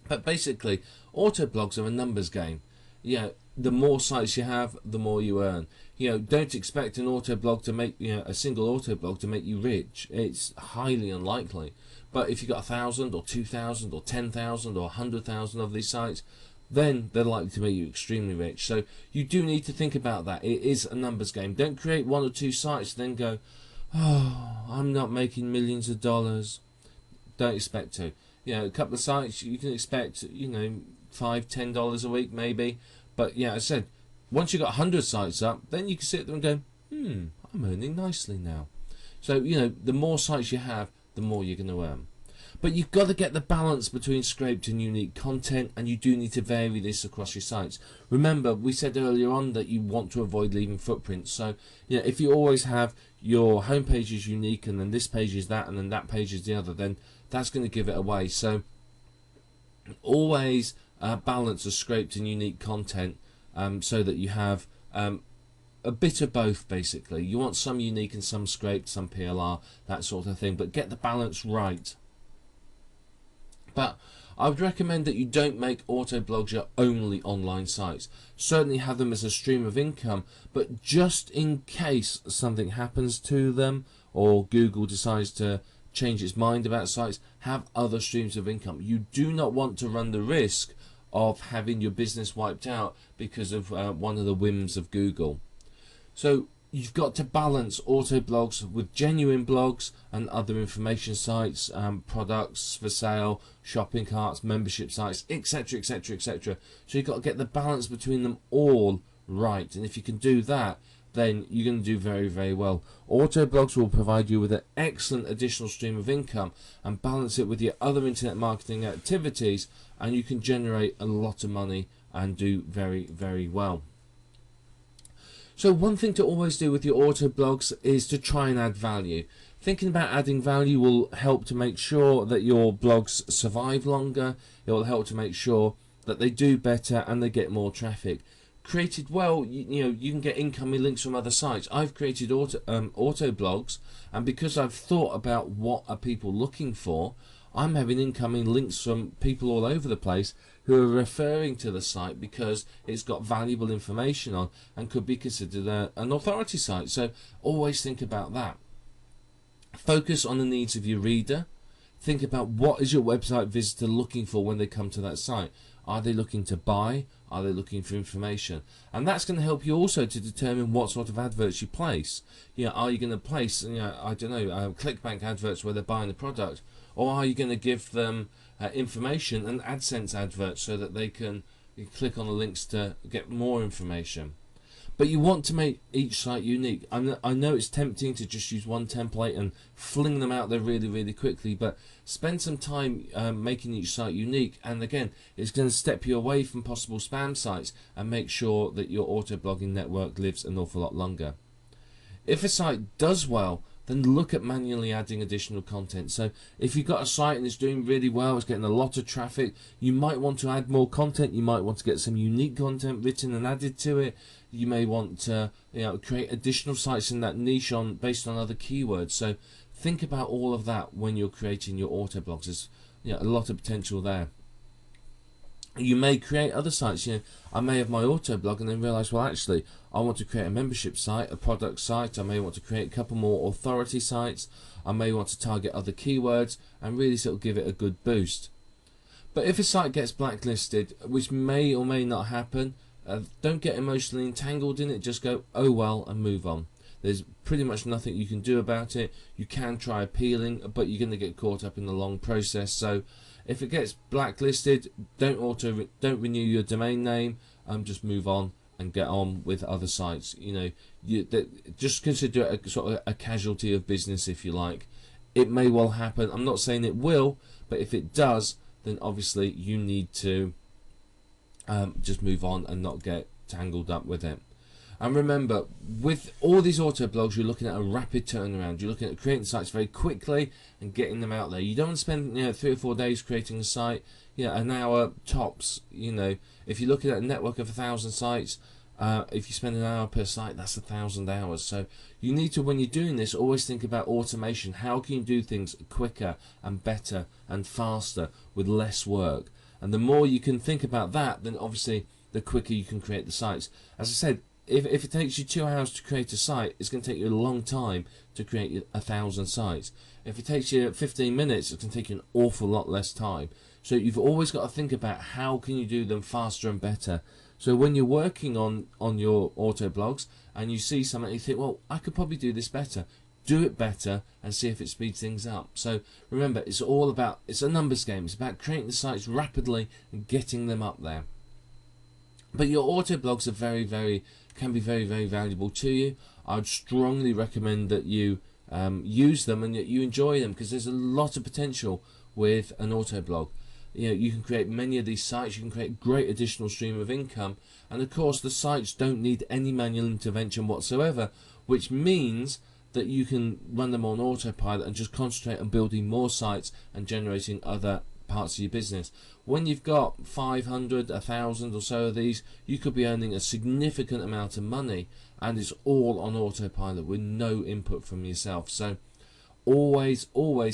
But basically, auto blogs are a numbers game. The more sites you have, the more you earn. Don't expect an auto blog to make, a single auto blog to make you rich. It's highly unlikely. But if you've got 1,000 or 2,000 or 10,000 or 100,000 of these sites, then they're likely to make you extremely rich. So you do need to think about that. It is a numbers game. Don't create one or two sites and then go, oh, I'm not making millions of dollars. Don't expect to. A couple of sites you can expect, $5, $10 a week maybe. But yeah, I said, once you've got 100 sites up, then you can sit there and go, I'm earning nicely now. So, the more sites you have, the more you're going to earn. But you've got to get the balance between scraped and unique content, and you do need to vary this across your sites. Remember, we said earlier on that you want to avoid leaving footprints. So, if you always have your home page is unique, and then this page is that, and then that page is the other, then that's going to give it away. So, always balance of scraped and unique content so that you have a bit of both. Basically, you want some unique and some scraped, some PLR, that sort of thing, but get the balance right. But I would recommend that you don't make auto blogs your only online sites. Certainly have them as a stream of income, but just in case something happens to them or Google decides to change its mind about sites, have other streams of income. You do not want to run the risk of having your business wiped out because of one of the whims of Google. So you've got to balance auto blogs with genuine blogs and other information sites, products for sale, shopping carts, membership sites, etc, etc, etc. So you've got to get the balance between them all right, and if you can do that, then you're going to do very, very well. Auto blogs will provide you with an excellent additional stream of income, and balance it with your other internet marketing activities, and you can generate a lot of money and do very, very well. So one thing to always do with your auto blogs is to try and add value. Thinking about adding value will help to make sure that your blogs survive longer. It will help to make sure that they do better and they get more traffic. Created well, you can get incoming links from other sites. I've created auto blogs, and because I've thought about what are people looking for, I'm having incoming links from people all over the place who are referring to the site because it's got valuable information on and could be considered an authority site. So always think about that. Focus on the needs of your reader. Think about what is your website visitor looking for when they come to that site. Are they looking to buy? Are they looking for information? And that's going to help you also to determine what sort of adverts you place. Are you going to place, I don't know, ClickBank adverts where they're buying the product, or are you going to give them information and AdSense adverts so that they can click on the links to get more information? But you want to make each site unique. I know it's tempting to just use one template and fling them out there really, really quickly, but spend some time making each site unique, and again, it's going to step you away from possible spam sites and make sure that your auto blogging network lives an awful lot longer. If a site does well, then look at manually adding additional content. So if you've got a site and it's doing really well, it's getting a lot of traffic, you might want to add more content. You might want to get some unique content written and added to it. You may want to create additional sites in that niche based on other keywords. So think about all of that when you're creating your auto blogs. There's a lot of potential there. You may create other sites. I may have my auto blog and then realize, well, actually I want to create a membership site, a product site. I may want to create a couple more authority sites. I may want to target other keywords and really sort of give it a good boost. But if a site gets blacklisted, which may or may not happen, don't get emotionally entangled in it. Just go, oh well, and move on. There's pretty much nothing you can do about it. You can try appealing, but you're going to get caught up in the long process. So if it gets blacklisted, don't renew your domain name. Just move on and get on with other sites. Just consider it a sort of a casualty of business, if you like. It may well happen. I'm not saying it will, but if it does, then obviously you need to just move on and not get tangled up with it. And remember, with all these auto blogs, you're looking at a rapid turnaround. You're looking at creating sites very quickly and getting them out there. You don't want to spend 3 or 4 days creating a site. An hour tops. If you're looking at a network of 1,000 sites, if you spend an hour per site, that's 1,000 hours. So you need to, when you're doing this, always think about automation. How can you do things quicker and better and faster with less work? And the more you can think about that, then obviously the quicker you can create the sites. As I said, if it takes you 2 hours to create a site, it's going to take you a long time to create 1,000 sites. If it takes you 15 minutes, it's going to take you an awful lot less time. So you've always got to think about how can you do them faster and better. So when you're working on your auto blogs and you see something, you think, well, I could probably do this better. Do it better and see if it speeds things up. So remember, it's a numbers game. It's about creating the sites rapidly and getting them up there. But your auto blogs are can be very, very valuable to you. I'd strongly recommend that you use them and that you enjoy them, because there's a lot of potential with an auto blog. You can create many of these sites. You can create great additional stream of income, and of course the sites don't need any manual intervention whatsoever, which means that you can run them on autopilot and just concentrate on building more sites and generating other parts of your business. When you've got 500, 1,000 or so of these, you could be earning a significant amount of money, and it's all on autopilot with no input from yourself. So always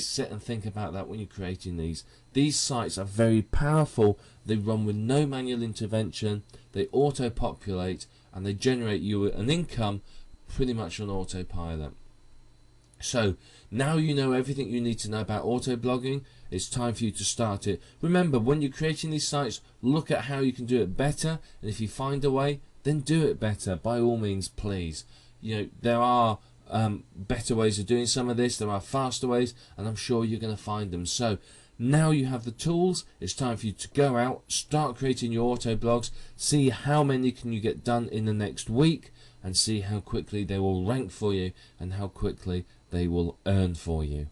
sit and think about that when you're creating these. These sites are very powerful. They run with no manual intervention, they auto-populate, and they generate you an income pretty much on autopilot. So now you know everything you need to know about auto blogging. It's time for you to start it. Remember, when you're creating these sites, look at how you can do it better, and if you find a way, then do it better. By all means, please. There are better ways of doing some of this. There are faster ways, and I'm sure you're going to find them. So now you have the tools. It's time for you to go out, start creating your auto blogs, see how many can you get done in the next week, and see how quickly they will rank for you and how quickly they will earn for you.